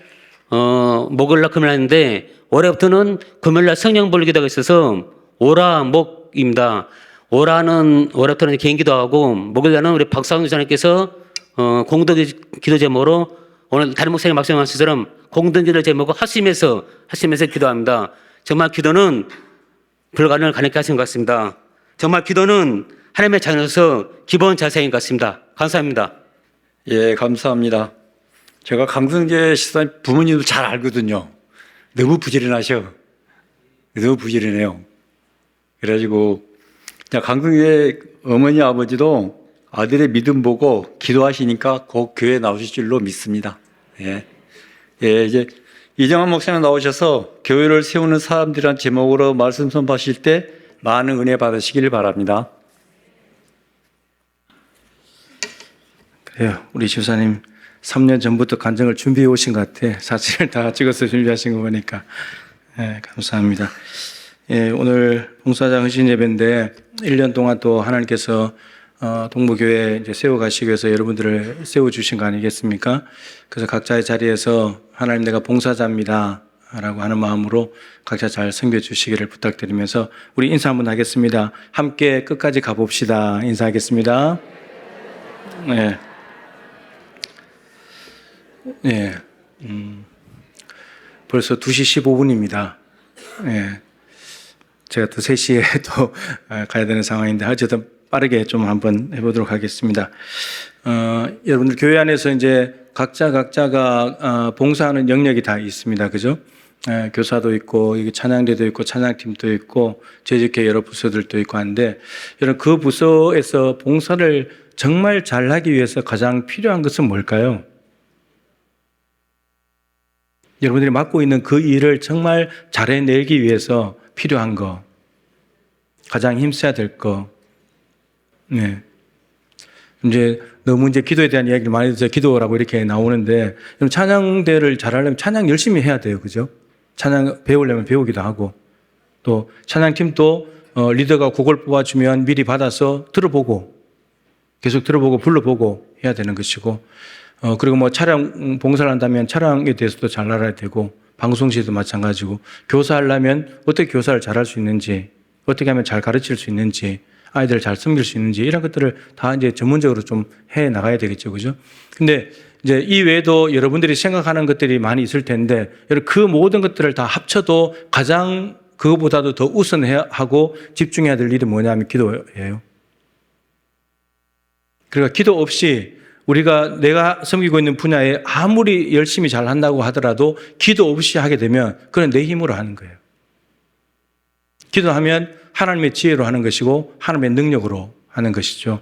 목요일날, 금요일날 하는데, 올해부터는 금요일날 성령 부르 기도가 있어서 오라목입니다. 올해부터는 개인 기도하고, 목요일날은 우리 박상훈 장님께서 공동 기도 제목으로 오늘 다른 목사님 말씀하신 것처럼 공동 기도 제목을 하시면서 기도합니다. 정말 기도는 불가능을 가능케 하신 것 같습니다. 정말 기도는 하나님의 자녀로서 기본 자세인 것 같습니다. 감사합니다. 예, 감사합니다. 제가 강성재 시사님 부모님도 잘 알거든요. 너무 부지런하셔. 너무 부지런해요. 그래가지고 그냥 강성재 어머니 아버지도 아들의 믿음 보고 기도하시니까 곧 교회 나오실 줄로 믿습니다. 예, 이제 이정환 목사님 나오셔서 교회를 세우는 사람들이란 제목으로 말씀 선포하실 때 많은 은혜 받으시길 바랍니다. 그래요. 우리 주사님 3년 전부터 간증을 준비해 오신 것 같아. 사진을 다 찍어서 준비하신 거 보니까. 예, 감사합니다. 예, 오늘 봉사자 헌신 예배인데 1년 동안 또 하나님께서 동부교회 이제 세워가시기 위해서 여러분들을 세워주신 거 아니겠습니까? 그래서 각자의 자리에서 하나님 내가 봉사자입니다 라고 하는 마음으로 각자 잘 섬겨주시기를 부탁드리면서 우리 인사 한번 하겠습니다. 함께 끝까지 가봅시다. 인사하겠습니다. 네. 네. 벌써 2시 15분입니다. 네. 제가 또 3시에 또 가야 되는 상황인데 어쨌든 빠르게 좀 한번 해보도록 하겠습니다. 여러분들 교회 안에서 이제 각자가 봉사하는 영역이 다 있습니다. 그죠? 교사도 있고, 여기 찬양대도 있고, 찬양팀도 있고, 재직회 여러 부서들도 있고 하는데, 여러분 그 부서에서 봉사를 정말 잘하기 위해서 가장 필요한 것은 뭘까요? 여러분들이 맡고 있는 그 일을 정말 잘해내기 위해서 필요한 거, 가장 힘써야 될 거, 네. 이제 너무 이제 기도에 대한 이야기를 많이 듣죠. 기도라고 이렇게 나오는데, 찬양대를 잘하려면 찬양 열심히 해야 돼요. 그죠? 찬양 배우려면 배우기도 하고, 또 찬양팀도 리더가 곡을 뽑아주면 미리 받아서 들어보고, 계속 들어보고 불러보고 해야 되는 것이고, 그리고 뭐 차량 봉사를 한다면 차량에 대해서도 잘 알아야 되고, 방송실도 마찬가지고, 교사하려면 어떻게 교사를 잘할 수 있는지, 어떻게 하면 잘 가르칠 수 있는지, 아이들을 잘 섬길 수 있는지, 이런 것들을 다 이제 전문적으로 좀 해 나가야 되겠죠. 그죠? 근데 이제 이 외에도 여러분들이 생각하는 것들이 많이 있을 텐데, 그 모든 것들을 다 합쳐도 가장 그거보다도 더 우선해야 하고 집중해야 될 일이 뭐냐면 기도예요. 그러니까 기도 없이 내가 섬기고 있는 분야에 아무리 열심히 잘 한다고 하더라도 기도 없이 하게 되면 그건 내 힘으로 하는 거예요. 기도하면 하나님의 지혜로 하는 것이고 하나님의 능력으로 하는 것이죠.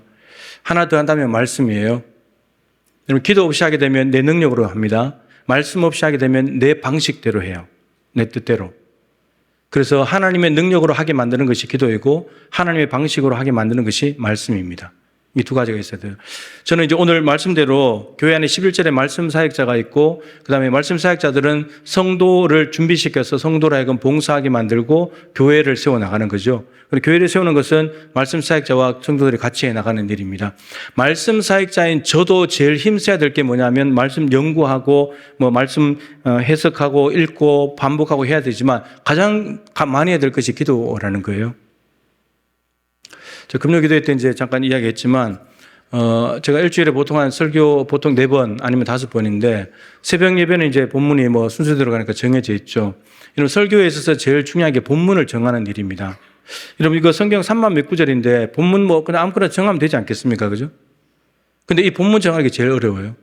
하나 더 한다면 말씀이에요. 여러분 기도 없이 하게 되면 내 능력으로 합니다. 말씀 없이 하게 되면 내 방식대로 해요. 내 뜻대로. 그래서 하나님의 능력으로 하게 만드는 것이 기도이고 하나님의 방식으로 하게 만드는 것이 말씀입니다. 이 두 가지가 있어야 돼요. 저는 이제 오늘 말씀대로 교회 안에 11절에 말씀 사역자가 있고 그다음에 말씀 사역자들은 성도를 준비시켜서 성도로 하여금 봉사하게 만들고 교회를 세워나가는 거죠. 그리고 교회를 세우는 것은 말씀 사역자와 성도들이 같이 해나가는 일입니다. 말씀 사역자인 저도 제일 힘써야 될 게 뭐냐면 말씀 연구하고 뭐 말씀 해석하고 읽고 반복하고 해야 되지만 가장 많이 해야 될 것이 기도라는 거예요. 저 금요 기도회 때 이제 잠깐 이야기했지만, 제가 일주일에 보통 한 설교 보통 4번 아니면 5번인데, 새벽 예배는 이제 본문이 뭐 순서대로 가니까 정해져 있죠. 이런 설교에 있어서 제일 중요한 게 본문을 정하는 일입니다. 여러분, 이거 성경 3만 몇 구절인데, 본문 뭐 그냥 아무거나 정하면 되지 않겠습니까? 그죠? 근데 이 본문 정하기 제일 어려워요.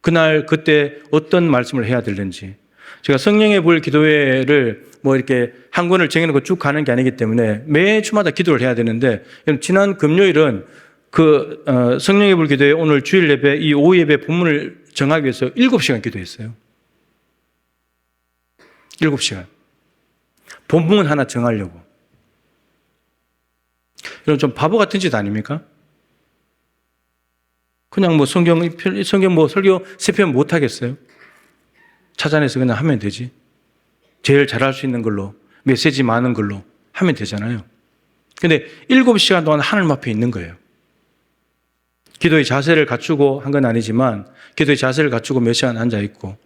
그날, 그때 어떤 말씀을 해야 되는지. 제가 성령의 불 기도회를 뭐 이렇게 한 권을 정해놓고 쭉 가는 게 아니기 때문에 매 주마다 기도를 해야 되는데, 지난 금요일은 그 성령의 불 기도회 오늘 주일 예배, 이 오후 예배 본문을 정하기 위해서 7시간 기도했어요. 7시간. 본문 하나 정하려고. 여러분 좀 바보 같은 짓 아닙니까? 그냥 뭐 성경 뭐 설교 3편 못 하겠어요? 찾아내서 그냥 하면 되지. 제일 잘할 수 있는 걸로, 메시지 많은 걸로 하면 되잖아요. 근데 7시간 동안 하나님 앞에 있는 거예요. 기도의 자세를 갖추고 한 건 아니지만 기도의 자세를 갖추고 몇 시간 앉아있고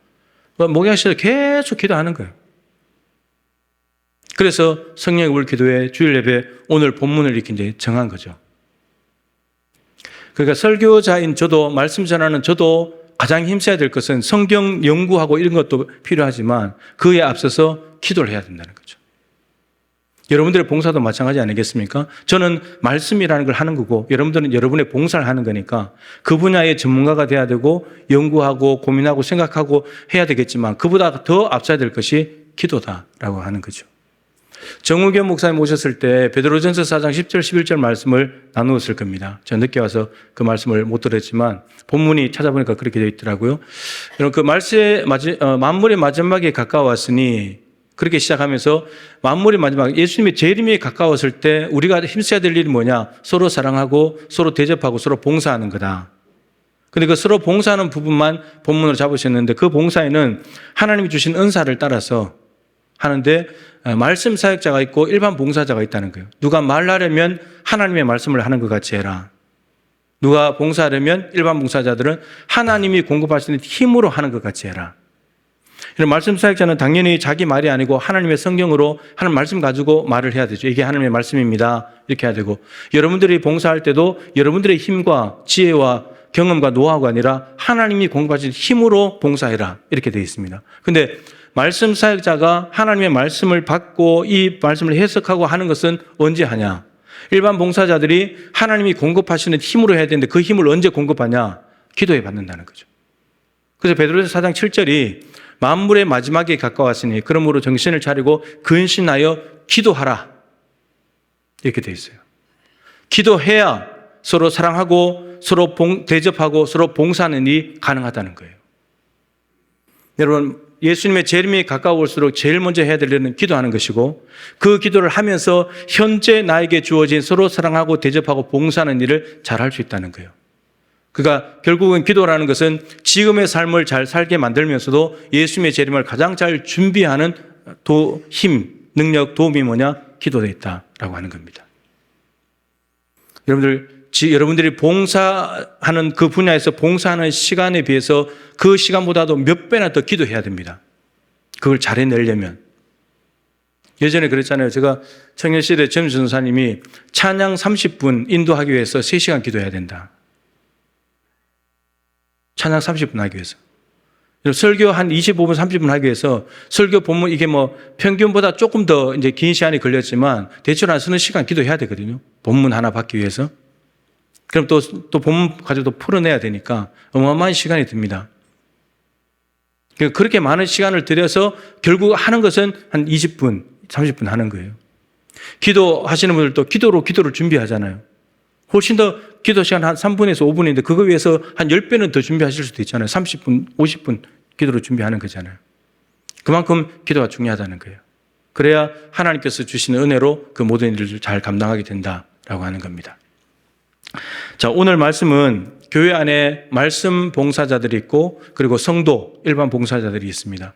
목양실에 계속 기도하는 거예요. 그래서 성령의 불 기도회 주일 예배 오늘 본문을 이렇게 이제 정한 거죠. 그러니까 설교자인 저도 말씀 전하는 저도 가장 힘써야 될 것은 성경 연구하고 이런 것도 필요하지만 그에 앞서서 기도를 해야 된다는 거죠. 여러분들의 봉사도 마찬가지 아니겠습니까? 저는 말씀이라는 걸 하는 거고 여러분들은 여러분의 봉사를 하는 거니까 그 분야의 전문가가 돼야 되고 연구하고 고민하고 생각하고 해야 되겠지만 그보다 더 앞서야 될 것이 기도다라고 하는 거죠. 정우겸 목사님 오셨을 때 베드로전서 4장 10절 11절 말씀을 나누었을 겁니다. 제가 늦게 와서 그 말씀을 못 들었지만 본문이 찾아보니까 그렇게 되어 있더라고요. 여러분 그 말씀의 만물의 마지막에 가까웠으니 그렇게 시작하면서 만물의 마지막 예수님의 재림에 가까웠을 때 우리가 힘써야 될 일이 뭐냐? 서로 사랑하고 서로 대접하고 서로 봉사하는 거다. 근데 그 서로 봉사하는 부분만 본문으로 잡으셨는데 그 봉사에는 하나님이 주신 은사를 따라서 하는데 말씀 사역자가 있고 일반 봉사자가 있다는 거예요. 누가 말하려면 하나님의 말씀을 하는 것 같이 해라. 누가 봉사하려면 일반 봉사자들은 하나님이 공급하시는 힘으로 하는 것 같이 해라. 이런 말씀 사역자는 당연히 자기 말이 아니고 하나님의 성경으로 하나님 말씀 가지고 말을 해야 되죠. 이게 하나님의 말씀입니다. 이렇게 해야 되고 여러분들이 봉사할 때도 여러분들의 힘과 지혜와 경험과 노하우가 아니라 하나님이 공급하신 힘으로 봉사해라. 이렇게 되어 있습니다. 근데 말씀 사역자가 하나님의 말씀을 받고 이 말씀을 해석하고 하는 것은 언제 하냐? 일반 봉사자들이 하나님이 공급하시는 힘으로 해야 되는데 그 힘을 언제 공급하냐? 기도에 받는다는 거죠. 그래서 베드로전서 4장 7절이 만물의 마지막에 가까웠으니 그러므로 정신을 차리고 근신하여 기도하라. 이렇게 되어 있어요. 기도해야 서로 사랑하고 서로 대접하고 서로 봉사하는 일이 가능하다는 거예요. 여러분 예수님의 재림이 가까울수록 제일 먼저 해야 될 일은 기도하는 것이고 그 기도를 하면서 현재 나에게 주어진 서로 사랑하고 대접하고 봉사하는 일을 잘 할 수 있다는 거예요. 그러니까 결국은 기도라는 것은 지금의 삶을 잘 살게 만들면서도 예수님의 재림을 가장 잘 준비하는 힘, 능력, 도움이 뭐냐? 기도에 있다라고 하는 겁니다. 여러분들이 봉사하는 그 분야에서 봉사하는 시간에 비해서 그 시간보다도 몇 배나 더 기도해야 됩니다. 그걸 잘 해내려면. 예전에 그랬잖아요. 제가 청년시대 전주 전사님이 찬양 30분 인도하기 위해서 3시간 기도해야 된다. 찬양 30분 하기 위해서. 설교 한 25분, 30분 하기 위해서 설교 본문 이게 뭐 평균보다 조금 더 이제 긴 시간이 걸렸지만 대충 한 서너 시간 기도해야 되거든요. 본문 하나 받기 위해서. 그럼 또 본문 가지고 또 풀어내야 되니까 어마어마한 시간이 듭니다. 그렇게 많은 시간을 들여서 결국 하는 것은 한 20분, 30분 하는 거예요. 기도하시는 분들도 기도를 준비하잖아요. 훨씬 더 기도 시간 한 3분에서 5분인데 그거 위해서 한 10배는 더 준비하실 수도 있잖아요. 30분, 50분 기도를 준비하는 거잖아요. 그만큼 기도가 중요하다는 거예요. 그래야 하나님께서 주시는 은혜로 그 모든 일을 잘 감당하게 된다라고 하는 겁니다. 자, 오늘 말씀은 교회 안에 말씀 봉사자들이 있고 그리고 성도 일반 봉사자들이 있습니다.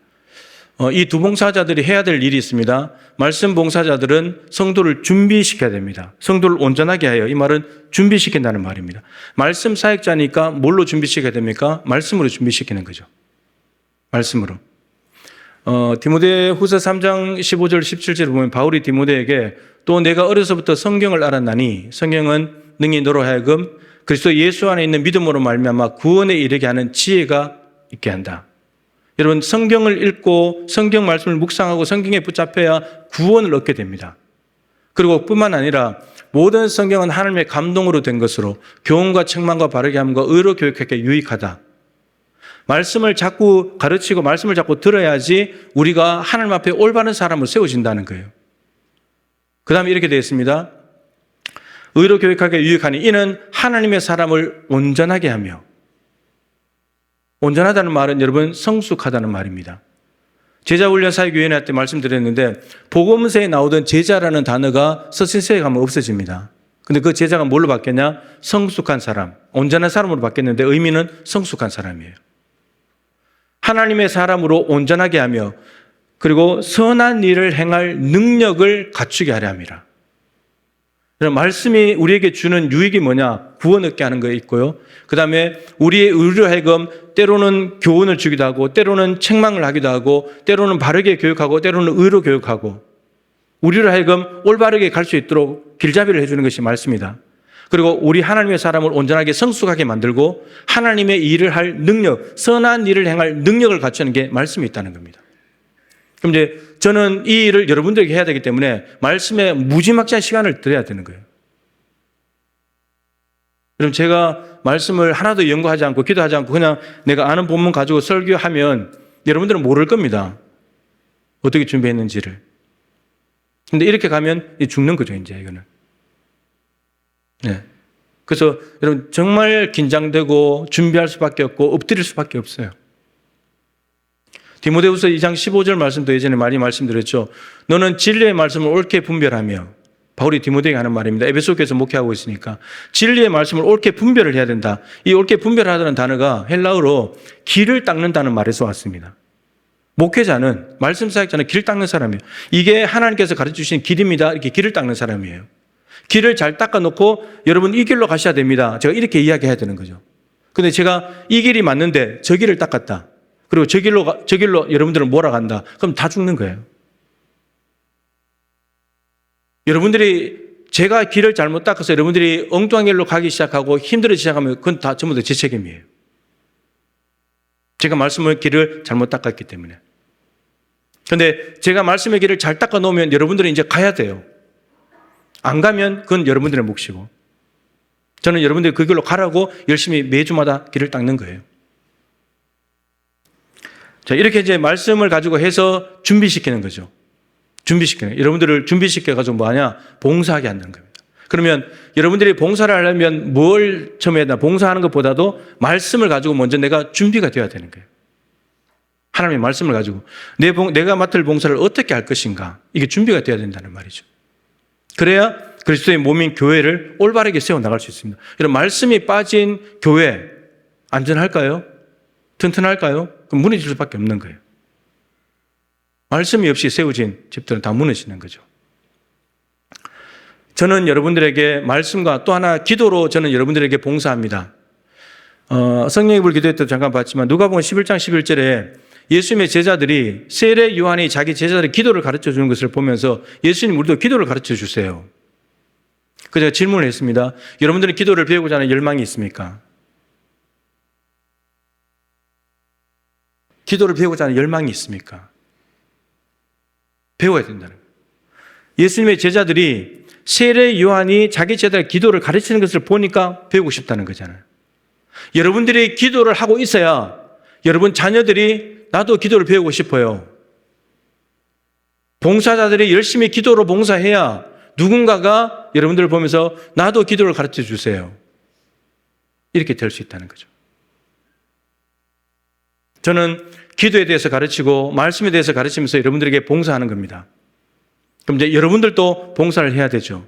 이 두 봉사자들이 해야 될 일이 있습니다. 말씀 봉사자들은 성도를 준비시켜야 됩니다. 성도를 온전하게 하여, 이 말은 준비시킨다는 말입니다. 말씀 사역자니까 뭘로 준비시켜야 됩니까? 말씀으로 준비시키는 거죠. 말씀으로. 디모데후서 3장 15절 17절을 보면 바울이 디모데에게 또 내가 어려서부터 성경을 알았나니 성경은 능히 너로 하여금 그리스도 예수 안에 있는 믿음으로 말미암아 구원에 이르게 하는 지혜가 있게 한다. 여러분, 성경을 읽고 성경 말씀을 묵상하고 성경에 붙잡혀야 구원을 얻게 됩니다. 그리고 뿐만 아니라 모든 성경은 하나님의 감동으로 된 것으로 교훈과 책망과 바르게 함과 의로 교육하게 유익하다. 말씀을 자꾸 가르치고 말씀을 자꾸 들어야지 우리가 하나님 앞에 올바른 사람을 세워진다는 거예요. 그 다음에 이렇게 되어 있습니다. 의로 교육하게 유익하니 이는 하나님의 사람을 온전하게 하며, 온전하다는 말은 여러분 성숙하다는 말입니다. 제자훈련사역위원회 때 말씀드렸는데 복음서에 나오던 제자라는 단어가 서신서에 가면 없어집니다. 근데 그 제자가 뭘로 바뀌었냐? 성숙한 사람, 온전한 사람으로 바뀌었는데 의미는 성숙한 사람이에요. 하나님의 사람으로 온전하게 하며 그리고 선한 일을 행할 능력을 갖추게 하려 함이라. 말씀이 우리에게 주는 유익이 뭐냐? 구원 얻게 하는 거 있고요. 그 다음에 우리의 의로 하여금 때로는 교훈을 주기도 하고 때로는 책망을 하기도 하고 때로는 바르게 교육하고 때로는 의로 교육하고 우리로 하여금 올바르게 갈 수 있도록 길잡이를 해주는 것이 말씀이다. 그리고 우리 하나님의 사람을 온전하게 성숙하게 만들고 하나님의 일을 할 능력, 선한 일을 행할 능력을 갖추는 게 말씀이 있다는 겁니다. 그럼 이제 저는 이 일을 여러분들에게 해야 되기 때문에 말씀에 무지막지한 시간을 드려야 되는 거예요. 그럼 제가 말씀을 하나도 연구하지 않고 기도하지 않고 그냥 내가 아는 본문 가지고 설교하면 여러분들은 모를 겁니다. 어떻게 준비했는지를. 근데 이렇게 가면 죽는 거죠, 이제 이거는. 네. 그래서 여러분 정말 긴장되고 준비할 수밖에 없고 엎드릴 수밖에 없어요. 디모데후서 2장 15절 말씀도 예전에 많이 말씀드렸죠. 너는 진리의 말씀을 옳게 분별하며, 바울이 디모데에게 하는 말입니다. 에베소 교회에서 목회하고 있으니까 진리의 말씀을 옳게 분별을 해야 된다. 이 옳게 분별하다는 단어가 헬라어로 길을 닦는다는 말에서 왔습니다. 목회자는, 말씀 사역자는 길 닦는 사람이에요. 이게 하나님께서 가르쳐주신 길입니다. 이렇게 길을 닦는 사람이에요. 길을 잘 닦아놓고 여러분 이 길로 가셔야 됩니다. 제가 이렇게 이야기해야 되는 거죠. 근데 제가 이 길이 맞는데 저 길을 닦았다. 그리고 저 길로 여러분들은 몰아간다. 그럼 다 죽는 거예요. 여러분들이 제가 길을 잘못 닦아서 여러분들이 엉뚱한 길로 가기 시작하고 힘들어지기 시작하면 그건 다 전부 다 제 책임이에요. 제가 말씀의 길을 잘못 닦았기 때문에. 그런데 제가 말씀의 길을 잘 닦아 놓으면 여러분들은 이제 가야 돼요. 안 가면 그건 여러분들의 몫이고 저는 여러분들이 그 길로 가라고 열심히 매주마다 길을 닦는 거예요. 자, 이렇게 이제 말씀을 가지고 해서 준비시키는 거죠. 준비시키는. 여러분들을 준비시켜가지고 뭐 하냐? 봉사하게 한다는 겁니다. 그러면 여러분들이 봉사를 하려면 뭘 처음에 해야 되나? 봉사하는 것보다도 말씀을 가지고 먼저 내가 준비가 되어야 되는 거예요. 하나님의 말씀을 가지고 내가 맡을 봉사를 어떻게 할 것인가? 이게 준비가 되어야 된다는 말이죠. 그래야 그리스도의 몸인 교회를 올바르게 세워나갈 수 있습니다. 이런 말씀이 빠진 교회 안전할까요? 튼튼할까요? 그럼 무너질 수밖에 없는 거예요. 말씀이 없이 세워진 집들은 다 무너지는 거죠. 저는 여러분들에게 말씀과 또 하나 기도로 저는 여러분들에게 봉사합니다. 성령의 기도회 때도 잠깐 봤지만 누가복음 11장 11절에 예수님의 제자들이 세례 요한이 자기 제자들의 기도를 가르쳐 주는 것을 보면서 예수님 우리도 기도를 가르쳐 주세요. 그래서 제가 질문을 했습니다. 여러분들은 기도를 배우고자 하는 열망이 있습니까? 기도를 배우고자 하는 열망이 있습니까? 배워야 된다는 거예요. 예수님의 제자들이 세례 요한이 자기 제자들의 기도를 가르치는 것을 보니까 배우고 싶다는 거잖아요. 여러분들이 기도를 하고 있어야 여러분 자녀들이 나도 기도를 배우고 싶어요. 봉사자들이 열심히 기도로 봉사해야 누군가가 여러분들을 보면서 나도 기도를 가르쳐 주세요. 이렇게 될 수 있다는 거죠. 저는 기도에 대해서 가르치고 말씀에 대해서 가르치면서 여러분들에게 봉사하는 겁니다. 그럼 이제 여러분들도 봉사를 해야 되죠.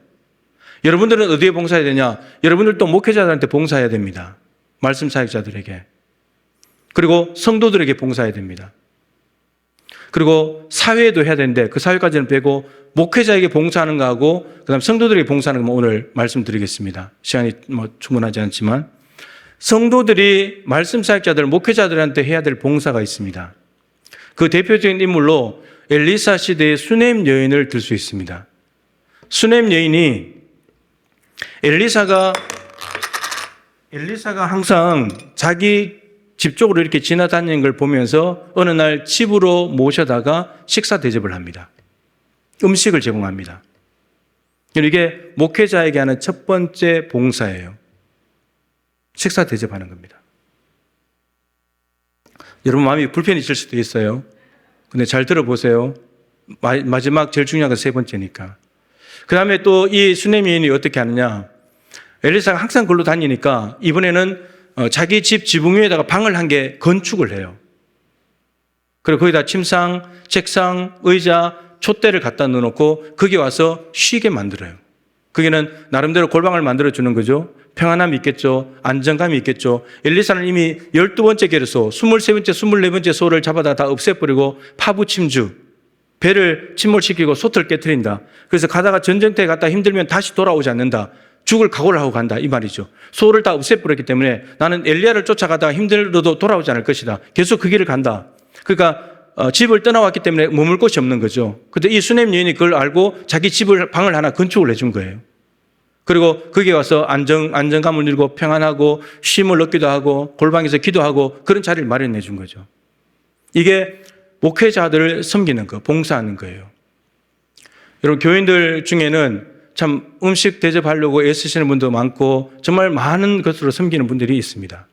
여러분들은 어디에 봉사해야 되냐? 여러분들도 목회자들한테 봉사해야 됩니다. 말씀 사역자들에게. 그리고 성도들에게 봉사해야 됩니다. 그리고 사회에도 해야 되는데 그 사회까지는 빼고 목회자에게 봉사하는 거하고 그다음 성도들에게 봉사하는 거 오늘 말씀드리겠습니다. 시간이 충분하지 않지만 성도들이 말씀 사역자들, 목회자들한테 해야 될 봉사가 있습니다. 그 대표적인 인물로 엘리사 시대의 수넴 여인을 들 수 있습니다. 수넴 여인이 엘리사가 항상 자기 집 쪽으로 이렇게 지나다니는 걸 보면서 어느 날 집으로 모셔다가 식사 대접을 합니다. 음식을 제공합니다. 이게 목회자에게 하는 첫 번째 봉사예요. 식사 대접하는 겁니다. 여러분 마음이 불편해질 수도 있어요. 근데 잘 들어보세요. 마지막 제일 중요한 건 세 번째니까. 그 다음에 또 이 수넴 여인이 어떻게 하느냐. 엘리사가 항상 걸로 다니니까 이번에는 자기 집 지붕 위에다가 방을 한 개 건축을 해요. 그리고 거기다 침상, 책상, 의자, 촛대를 갖다 넣어놓고 거기 와서 쉬게 만들어요. 거기는 나름대로 골방을 만들어주는 거죠. 평안함이 있겠죠. 안정감이 있겠죠. 엘리사는 이미 12번째 계르소, 23번째, 24번째 소를 잡아다 다 없애버리고 파부침주, 배를 침몰시키고 솥을 깨트린다. 그래서 가다가 전쟁터에 갔다 힘들면 다시 돌아오지 않는다. 죽을 각오를 하고 간다 이 말이죠. 소를 다 없애버렸기 때문에 나는 엘리야를 쫓아가다가 힘들어도 돌아오지 않을 것이다. 계속 그 길을 간다. 그러니까 집을 떠나왔기 때문에 머물 곳이 없는 거죠. 근데 이 수넴 여인이 그걸 알고 자기 방을 하나 건축을 해준 거예요. 그리고 거기에 와서 안정감을 누리고 평안하고 쉼을 얻기도 하고 골방에서 기도하고 그런 자리를 마련해 준 거죠. 이게 목회자들을 섬기는 거, 봉사하는 거예요. 여러분 교인들 중에는 참 음식 대접하려고 애쓰시는 분도 많고 정말 많은 것으로 섬기는 분들이 있습니다.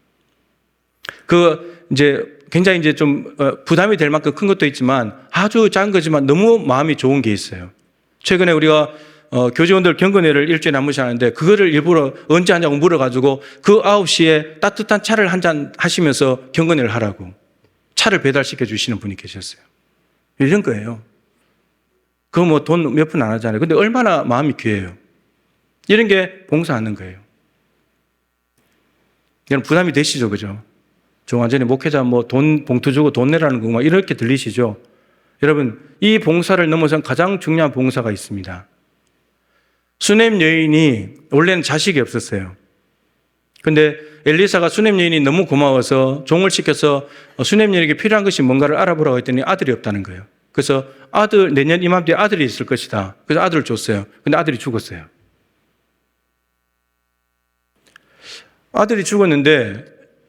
굉장히 이제 좀 부담이 될 만큼 큰 것도 있지만 아주 작은 거지만 너무 마음이 좋은 게 있어요. 최근에 우리가 교직원들 경건회를 일주일에 한 번씩 하는데 그거를 일부러 언제 하냐고 물어가지고 그 9시에 따뜻한 차를 한 잔 하시면서 경건회를 하라고 차를 배달시켜 주시는 분이 계셨어요. 이런 거예요. 그거 뭐 돈 몇 푼 안 하잖아요. 근데 얼마나 마음이 귀해요. 이런 게 봉사하는 거예요. 여러분 부담이 되시죠, 그죠? 조금 전에 목회자 뭐 돈 봉투 주고 돈 내라는 거 막 이렇게 들리시죠? 여러분 이 봉사를 넘어선 가장 중요한 봉사가 있습니다. 수넴 여인이 원래는 자식이 없었어요. 근데 엘리사가 수넴 여인이 너무 고마워서 종을 시켜서 수넴 여인에게 필요한 것이 뭔가를 알아보라고 했더니 아들이 없다는 거예요. 그래서 내년 이맘때에 아들이 있을 것이다. 그래서 아들을 줬어요. 근데 아들이 죽었어요. 아들이 죽었는데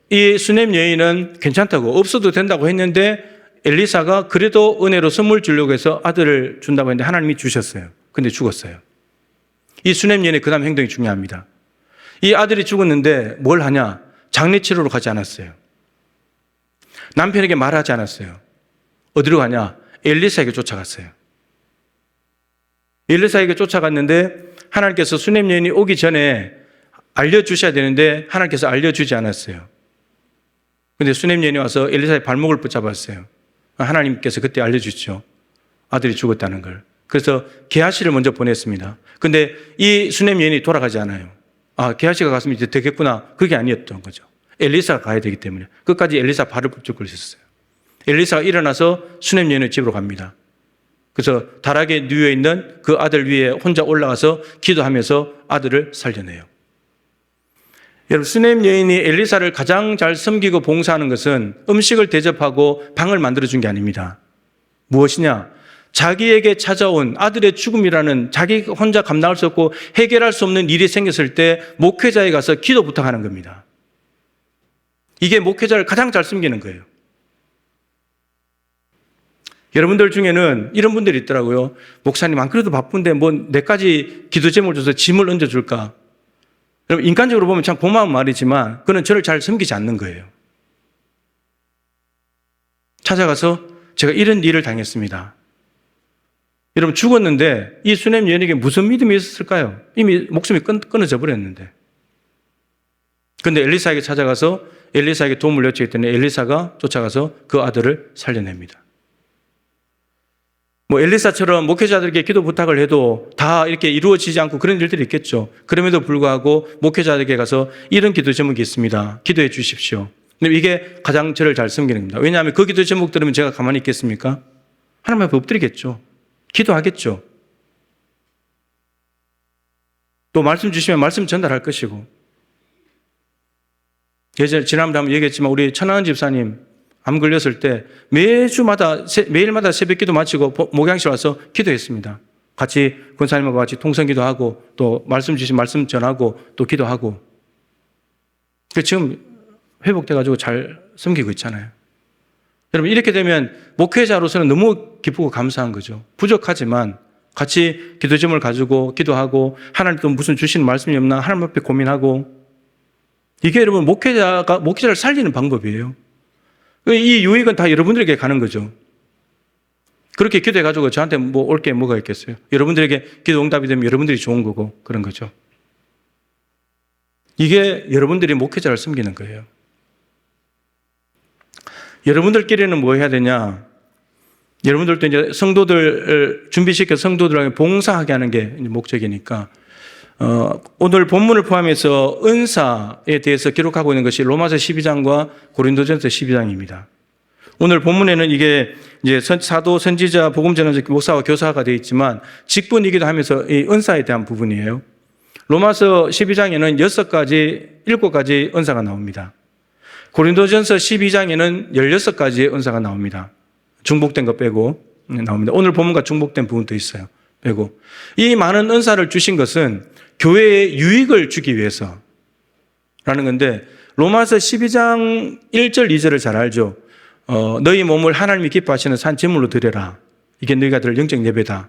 이 수넴 여인은 괜찮다고 없어도 된다고 했는데 엘리사가 그래도 은혜로 선물 주려고 해서 아들을 준다고 했는데 하나님이 주셨어요. 근데 죽었어요. 이 수넴 여인의 그 다음 행동이 중요합니다. 이 아들이 죽었는데 뭘 하냐? 장례 치르러 가지 않았어요. 남편에게 말하지 않았어요. 어디로 가냐? 엘리사에게 쫓아갔어요. 엘리사에게 쫓아갔는데 하나님께서 수넴 여인이 오기 전에 알려주셔야 되는데 하나님께서 알려주지 않았어요. 근데 수넴 여인이 와서 엘리사의 발목을 붙잡았어요. 하나님께서 그때 알려주시죠. 아들이 죽었다는 걸. 그래서 게하시를 먼저 보냈습니다. 근데 이 수넴 여인이 돌아가지 않아요. 게하시가 갔으면 이제 되겠구나. 그게 아니었던 거죠. 엘리사가 가야 되기 때문에 끝까지 엘리사 발을 붙잡고 있었어요. 엘리사가 일어나서 수넴 여인의 집으로 갑니다. 그래서 다락에 누워 있는 그 아들 위에 혼자 올라가서 기도하면서 아들을 살려내요. 여러분 수넴 여인이 엘리사를 가장 잘 섬기고 봉사하는 것은 음식을 대접하고 방을 만들어준 게 아닙니다. 무엇이냐? 자기에게 찾아온 아들의 죽음이라는 자기 혼자 감당할 수 없고 해결할 수 없는 일이 생겼을 때 목회자에 가서 기도 부탁하는 겁니다. 이게 목회자를 가장 잘 섬기는 거예요. 여러분들 중에는 이런 분들이 있더라고요. 목사님 안 그래도 바쁜데 뭐 내까지 기도 제목을 줘서 짐을 얹어줄까? 여러분 인간적으로 보면 참 고마운 말이지만 그는 저를 잘 섬기지 않는 거예요. 찾아가서 제가 이런 일을 당했습니다. 여러분 죽었는데 이 수넴 여인에게 무슨 믿음이 있었을까요? 이미 목숨이 끊어져 버렸는데. 그런데 엘리사에게 찾아가서 엘리사에게 도움을 요청했더니 엘리사가 쫓아가서 그 아들을 살려냅니다. 뭐 엘리사처럼 목회자들에게 기도 부탁을 해도 다 이렇게 이루어지지 않고 그런 일들이 있겠죠. 그럼에도 불구하고 목회자들에게 가서 이런 기도 제목이 있습니다. 기도해 주십시오. 근데 이게 가장 저를 잘 섬기는 겁니다. 왜냐하면 그 기도 제목 들으면 제가 가만히 있겠습니까? 하나님 앞에 엎드리겠죠. 기도하겠죠. 또 말씀 주시면 말씀 전달할 것이고. 예전에 지난번에 한번 얘기했지만 우리 천하은 집사님 암 걸렸을 때 매일마다 새벽 기도 마치고 목양실 와서 기도했습니다. 같이 권사님하고 같이 통성기도하고 또 말씀 주신 말씀 전하고 또 기도하고. 지금 회복돼가지고 잘 섬기고 있잖아요. 여러분 이렇게 되면 목회자로서는 너무 기쁘고 감사한 거죠. 부족하지만 같이 기도 제목을 가지고 기도하고 하나님 또 무슨 주시는 말씀이 없나 하나님 앞에 고민하고 이게 여러분 목회자를 살리는 방법이에요. 이 유익은 다 여러분들에게 가는 거죠. 그렇게 기도해가지고 저한테 뭐 올 게 뭐가 있겠어요. 여러분들에게 기도 응답이 되면 여러분들이 좋은 거고 그런 거죠. 이게 여러분들이 목회자를 섬기는 거예요. 여러분들끼리는 뭐 해야 되냐? 여러분들도 이제 성도들 준비시켜 성도들에게 봉사하게 하는 게 목적이니까 오늘 본문을 포함해서 은사에 대해서 기록하고 있는 것이 로마서 12장과 고린도전서 12장입니다. 오늘 본문에는 이게 이제 사도, 선지자, 복음 전하자, 목사와 교사가 되어 있지만 직분이기도 하면서 이 은사에 대한 부분이에요. 로마서 12장에는 7가지 은사가 나옵니다. 고린도전서 12장에는 16가지의 은사가 나옵니다. 중복된 거 빼고 나옵니다. 오늘 본문과 중복된 부분도 있어요. 빼고. 이 많은 은사를 주신 것은 교회에 유익을 주기 위해서라는 건데 로마서 12장 1절 2절을 잘 알죠. 너희 몸을 하나님이 기뻐하시는 산 제물로 드려라. 이게 너희가 드릴 영적 예배다.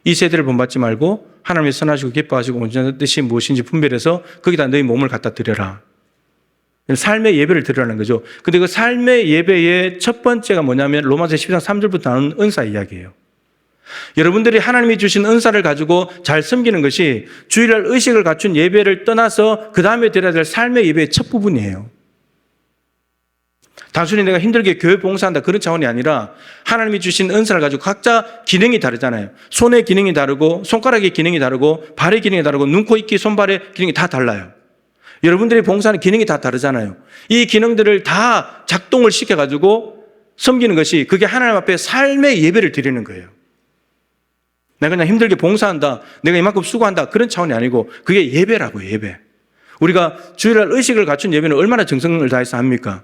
이 세대를 본받지 말고 하나님이 선하시고 기뻐하시고 온전한 뜻이 무엇인지 분별해서 거기다 너희 몸을 갖다 드려라. 삶의 예배를 드리라는 거죠. 근데 그 삶의 예배의 첫 번째가 뭐냐면 로마서 12장 3절부터 나오는 은사 이야기예요. 여러분들이 하나님이 주신 은사를 가지고 잘 섬기는 것이 주일날 의식을 갖춘 예배를 떠나서 그 다음에 드려야 될 삶의 예배의 첫 부분이에요. 단순히 내가 힘들게 교회 봉사한다 그런 차원이 아니라 하나님이 주신 은사를 가지고 각자 기능이 다르잖아요. 손의 기능이 다르고 손가락의 기능이 다르고 발의 기능이 다르고 눈, 코, 입, 귀, 손발의 기능이 다 달라요. 여러분들이 봉사하는 기능이 다 다르잖아요. 이 기능들을 다 작동을 시켜가지고 섬기는 것이 그게 하나님 앞에 삶의 예배를 드리는 거예요. 내가 그냥 힘들게 봉사한다, 내가 이만큼 수고한다 그런 차원이 아니고 그게 예배라고요. 예배. 우리가 주일날 의식을 갖춘 예배는 얼마나 정성을 다해서 합니까?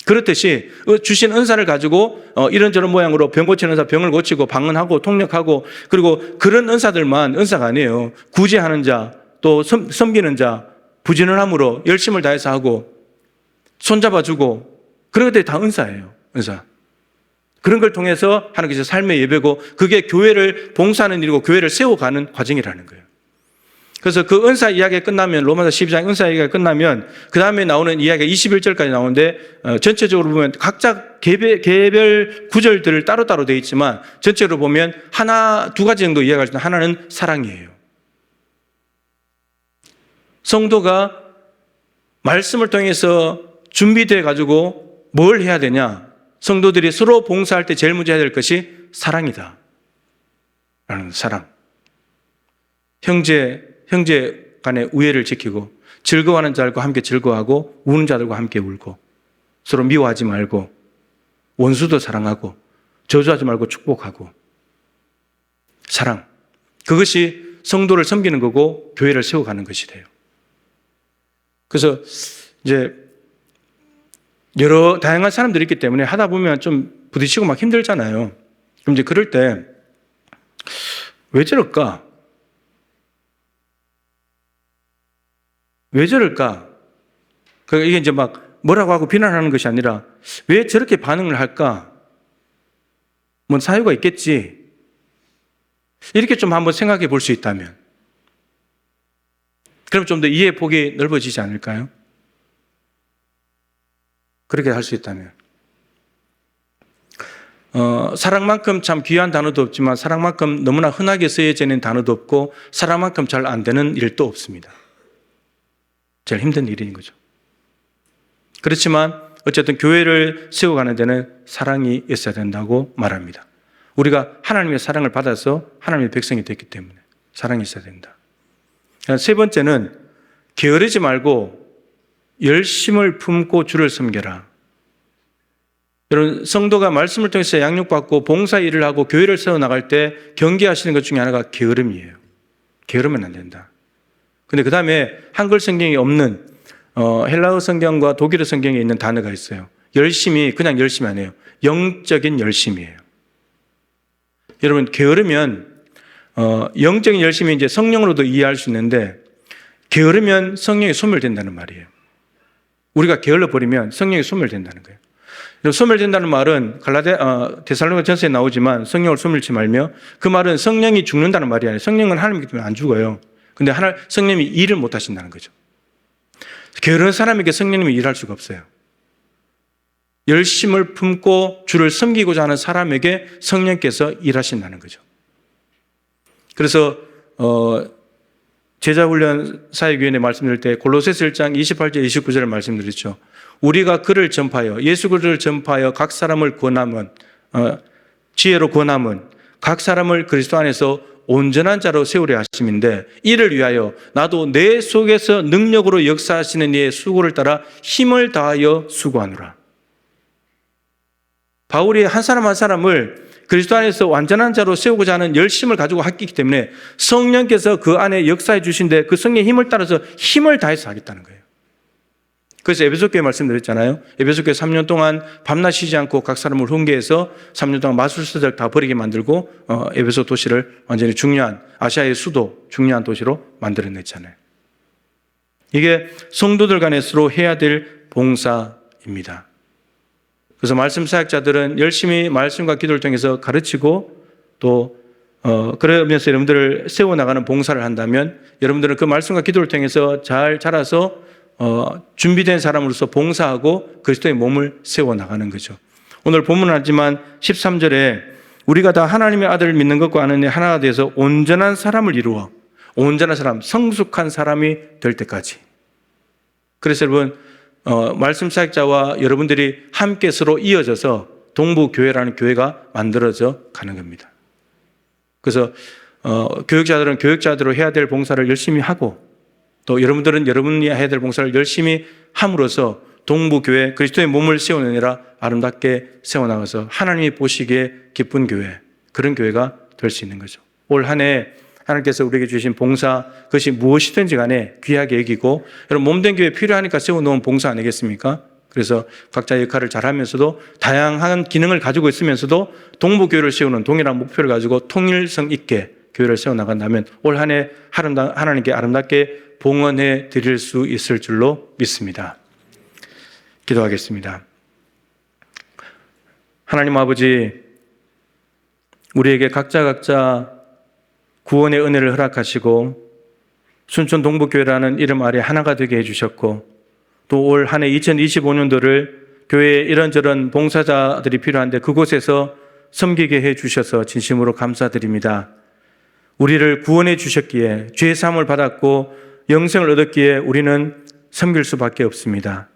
그렇듯이 주신 은사를 가지고 이런저런 모양으로 병 고치는 은사 병을 고치고 방언하고 통역하고 그리고 그런 은사들만 은사가 아니에요. 구제하는 자, 또 섬기는 자, 부지런함으로 열심을 다해서 하고 손잡아주고 그런 것들이 다 은사예요. 은사. 그런 걸 통해서 하는 것이 삶의 예배고 그게 교회를 봉사하는 일이고 교회를 세워가는 과정이라는 거예요. 그래서 그 은사 이야기가 끝나면 로마서 12장 은사 이야기가 끝나면 그 다음에 나오는 이야기가 21절까지 나오는데 전체적으로 보면 각자 개별 구절들을 따로따로 되어 있지만 전체로 보면 두 가지 정도 이야기할 수 있는 하나는 사랑이에요. 성도가 말씀을 통해서 준비되어 가지고 뭘 해야 되냐? 성도들이 서로 봉사할 때 제일 먼저 해야 될 것이 사랑이다. 라는 사랑. 형제 간의 우애를 지키고 즐거워하는 자들과 함께 즐거워하고 우는 자들과 함께 울고 서로 미워하지 말고 원수도 사랑하고 저주하지 말고 축복하고 사랑. 그것이 성도를 섬기는 거고 교회를 세워가는 것이 돼요. 그래서 이제 여러 다양한 사람들이 있기 때문에 하다 보면 좀 부딪히고 막 힘들잖아요. 그럼 이제 그럴 때 왜 저럴까? 왜 저럴까? 이게 이제 막 뭐라고 하고 비난하는 것이 아니라 왜 저렇게 반응을 할까? 뭔 사유가 있겠지. 이렇게 좀 한번 생각해 볼 수 있다면 그럼 좀 더 이해 폭이 넓어지지 않을까요? 그렇게 할 수 있다면. 사랑만큼 참 귀한 단어도 없지만 사랑만큼 너무나 흔하게 쓰여지는 단어도 없고 사랑만큼 잘 안 되는 일도 없습니다. 제일 힘든 일인 거죠. 그렇지만 어쨌든 교회를 세워가는 데는 사랑이 있어야 된다고 말합니다. 우리가 하나님의 사랑을 받아서 하나님의 백성이 됐기 때문에 사랑이 있어야 된다. 세 번째는 게으르지 말고 열심을 품고 주를 섬겨라. 여러분, 성도가 말씀을 통해서 양육받고 봉사 일을 하고 교회를 세워나갈 때 경계하시는 것 중에 하나가 게으름이에요. 게으르면 안 된다. 근데 그 다음에 한글 성경이 없는 헬라어 성경과 독일어 성경에 있는 단어가 있어요. 열심히, 그냥 열심히 아니에요. 영적인 열심이에요. 여러분, 게으르면 영적인 열심이 이제 성령으로도 이해할 수 있는데, 게으르면 성령이 소멸된다는 말이에요. 우리가 게을러 버리면 성령이 소멸된다는 거예요. 소멸된다는 말은 데살로니가 전서에 나오지만 성령을 소멸치 말며, 그 말은 성령이 죽는다는 말이 아니에요. 성령은 하나님이기 때문에 안 죽어요. 근데 성령님이 일을 못 하신다는 거죠. 게으른 사람에게 성령님이 일할 수가 없어요. 열심을 품고 주를 섬기고자 하는 사람에게 성령께서 일하신다는 거죠. 그래서 제자훈련 사역위원회 말씀드릴 때 골로새서 1장 28절 29절을 말씀드렸죠. 우리가 그를 전파하여, 예수 그리스도를 전파하여 각 사람을 권함은, 지혜로 권함은 각 사람을 그리스도 안에서 온전한 자로 세우려 하심인데, 이를 위하여 나도 내 속에서 능력으로 역사하시는 이의 수고를 따라 힘을 다하여 수고하노라. 바울이 한 사람 한 사람을 그리스도 안에서 완전한 자로 세우고자 하는 열심을 가지고 했기 때문에 성령께서 그 안에 역사해 주신데, 그 성령의 힘을 따라서 힘을 다해서 하겠다는 거예요. 그래서 에베소교회 말씀드렸잖아요. 에베소교회 3년 동안 밤낮 쉬지 않고 각 사람을 훈계해서 3년 동안 마술사들 다 버리게 만들고 에베소 도시를 완전히 중요한, 아시아의 수도, 중요한 도시로 만들어냈잖아요. 이게 성도들 간에 서로 해야 될 봉사입니다. 그래서 말씀 사역자들은 열심히 말씀과 기도를 통해서 가르치고, 또 그러면서 여러분들을 세워나가는 봉사를 한다면, 여러분들은 그 말씀과 기도를 통해서 잘 자라서 준비된 사람으로서 봉사하고 그리스도의 몸을 세워나가는 거죠. 오늘 본문은 하지만 13절에 우리가 다 하나님의 아들을 믿는 것과 아는 일 하나가 돼서 온전한 사람을 이루어, 온전한 사람, 성숙한 사람이 될 때까지. 그래서 여러분, 말씀 사역자와 여러분들이 함께 서로 이어져서 동부교회라는 교회가 만들어져 가는 겁니다. 그래서 교육자들은 교육자대로 해야 될 봉사를 열심히 하고, 또 여러분들은 여러분이 해야 될 봉사를 열심히 함으로써 동부교회, 그리스도의 몸을 세워내라 아름답게 세워나가서 하나님이 보시기에 기쁜 교회, 그런 교회가 될 수 있는 거죠. 올 한 해 하나님께서 우리에게 주신 봉사, 그것이 무엇이든지 간에 귀하게 여기고, 여러분 몸된 교회 필요하니까 세워놓은 봉사 아니겠습니까? 그래서 각자 역할을 잘하면서도 다양한 기능을 가지고 있으면서도 동부교회를 세우는 동일한 목표를 가지고 통일성 있게 교회를 세워나간다면 올 한 해 하나님께 아름답게 봉헌해 드릴 수 있을 줄로 믿습니다. 기도하겠습니다. 하나님 아버지, 우리에게 각자 구원의 은혜를 허락하시고 순천 동부교회라는 이름 아래 하나가 되게 해주셨고, 또 올 한 해 2025년도를 교회에 이런저런 봉사자들이 필요한데 그곳에서 섬기게 해주셔서 진심으로 감사드립니다. 우리를 구원해 주셨기에, 죄 사함을 받았고 영생을 얻었기에 우리는 섬길 수밖에 없습니다.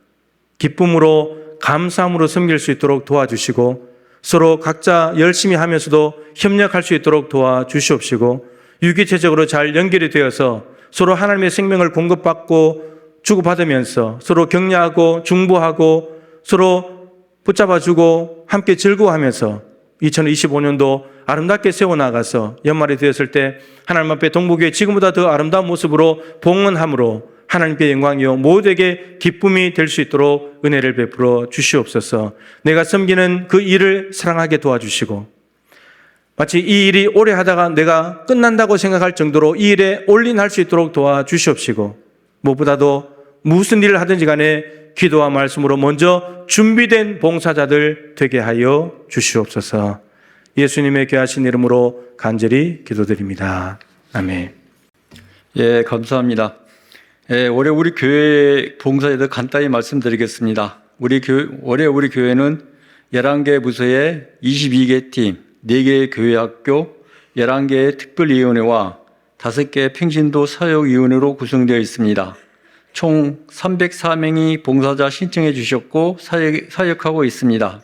기쁨으로, 감사함으로 섬길 수 있도록 도와주시고, 서로 각자 열심히 하면서도 협력할 수 있도록 도와주시옵시고, 유기체적으로 잘 연결이 되어서 서로 하나님의 생명을 공급받고 주고받으면서 서로 격려하고 중보하고 서로 붙잡아주고 함께 즐거워하면서 2025년도 아름답게 세워나가서 연말이 되었을 때 하나님 앞에 동부교회 지금보다 더 아름다운 모습으로 봉헌함으로 하나님께 영광이요 모두에게 기쁨이 될 수 있도록 은혜를 베풀어 주시옵소서. 내가 섬기는 그 일을 사랑하게 도와주시고, 마치 이 일이 오래 하다가 내가 끝난다고 생각할 정도로 이 일에 올인할 수 있도록 도와주시옵시고, 무엇보다도 무슨 일을 하든지 간에 기도와 말씀으로 먼저 준비된 봉사자들 되게 하여 주시옵소서. 예수님의 귀하신 이름으로 간절히 기도드립니다. 아멘. 예, 감사합니다. 예, 올해 우리 교회 봉사에 대해 간단히 말씀드리겠습니다. 올해 우리 교회는 11개 부서에 22개 팀, 4개의 교회학교, 11개의 특별위원회와 5개의 평신도 사역위원회로 구성되어 있습니다. 총 304명이 봉사자 신청해 주셨고 사역하고 있습니다.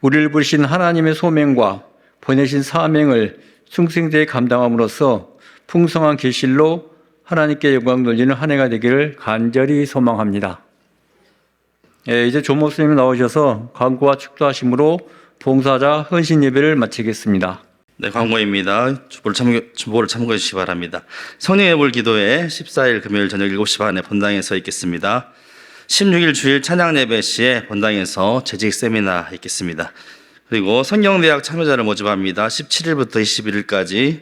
우리를 부르신 하나님의 소명과 보내신 사명을 충성되게 감당함으로써 풍성한 계실로 하나님께 영광 돌리는 한 해가 되기를 간절히 소망합니다. 이제 조목 스님이 나오셔서 광고와 축도하심으로 봉사자 헌신 예배를 마치겠습니다. 네, 광고입니다. 주보를 참고해 주시기 바랍니다. 성령의 기도회 14일 금요일 저녁 7시 반에 본당에 서 있겠습니다. 16일 주일 찬양 예배 시에 본당에서 재직 세미나 있겠습니다. 그리고 성경대학 참여자를 모집합니다. 17일부터 21일까지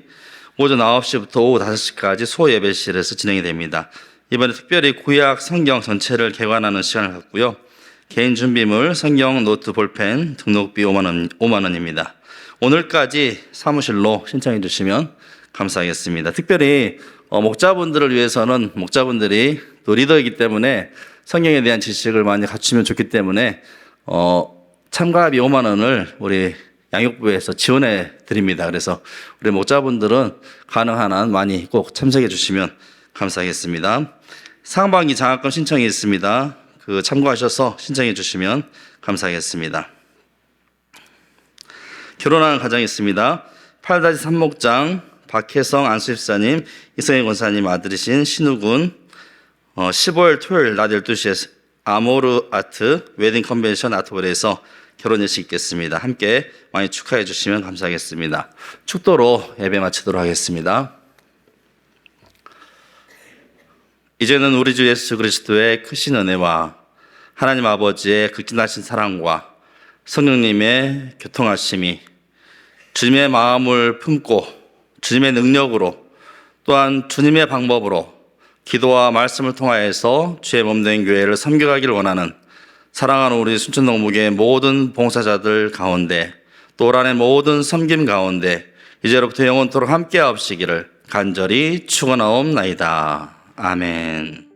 오전 9시부터 오후 5시까지 소예배실에서 진행이 됩니다. 이번에 특별히 구약 성경 전체를 개관하는 시간을 갖고요. 개인 준비물, 성경, 노트, 볼펜, 등록비 5만 원입니다. 오늘까지 사무실로 신청해 주시면 감사하겠습니다. 특별히 목자분들을 위해서는 목자분들이 또 리더이기 때문에 성경에 대한 지식을 많이 갖추면 좋기 때문에 참가비 5만 원을 우리 양육부에서 지원해 드립니다. 그래서 우리 목자분들은 가능한 한 많이 꼭 참석해 주시면 감사하겠습니다. 상반기 장학금 신청이 있습니다. 참고하셔서 신청해 주시면 감사하겠습니다. 결혼하는 가정이 있습니다. 8-3목장 박혜성 안수집사님, 이성희 권사님 아들이신 신우군 15일 토요일 낮 12시에 아모르 아트 웨딩 컨벤션 아트홀에서 결혼예식 있겠습니다. 함께 많이 축하해 주시면 감사하겠습니다. 축도로 예배 마치도록 하겠습니다. 이제는 우리 주 예수 그리스도의 크신 은혜와 하나님 아버지의 극진하신 사랑과 성령님의 교통하심이 주님의 마음을 품고 주님의 능력으로 또한 주님의 방법으로 기도와 말씀을 통하여서 주의 몸된 교회를 섬겨가기를 원하는 사랑하는 우리 순천동목의 모든 봉사자들 가운데 또 올 한해 모든 섬김 가운데 이제로부터 영원토록 함께하옵시기를 간절히 축원하옵나이다. 아멘.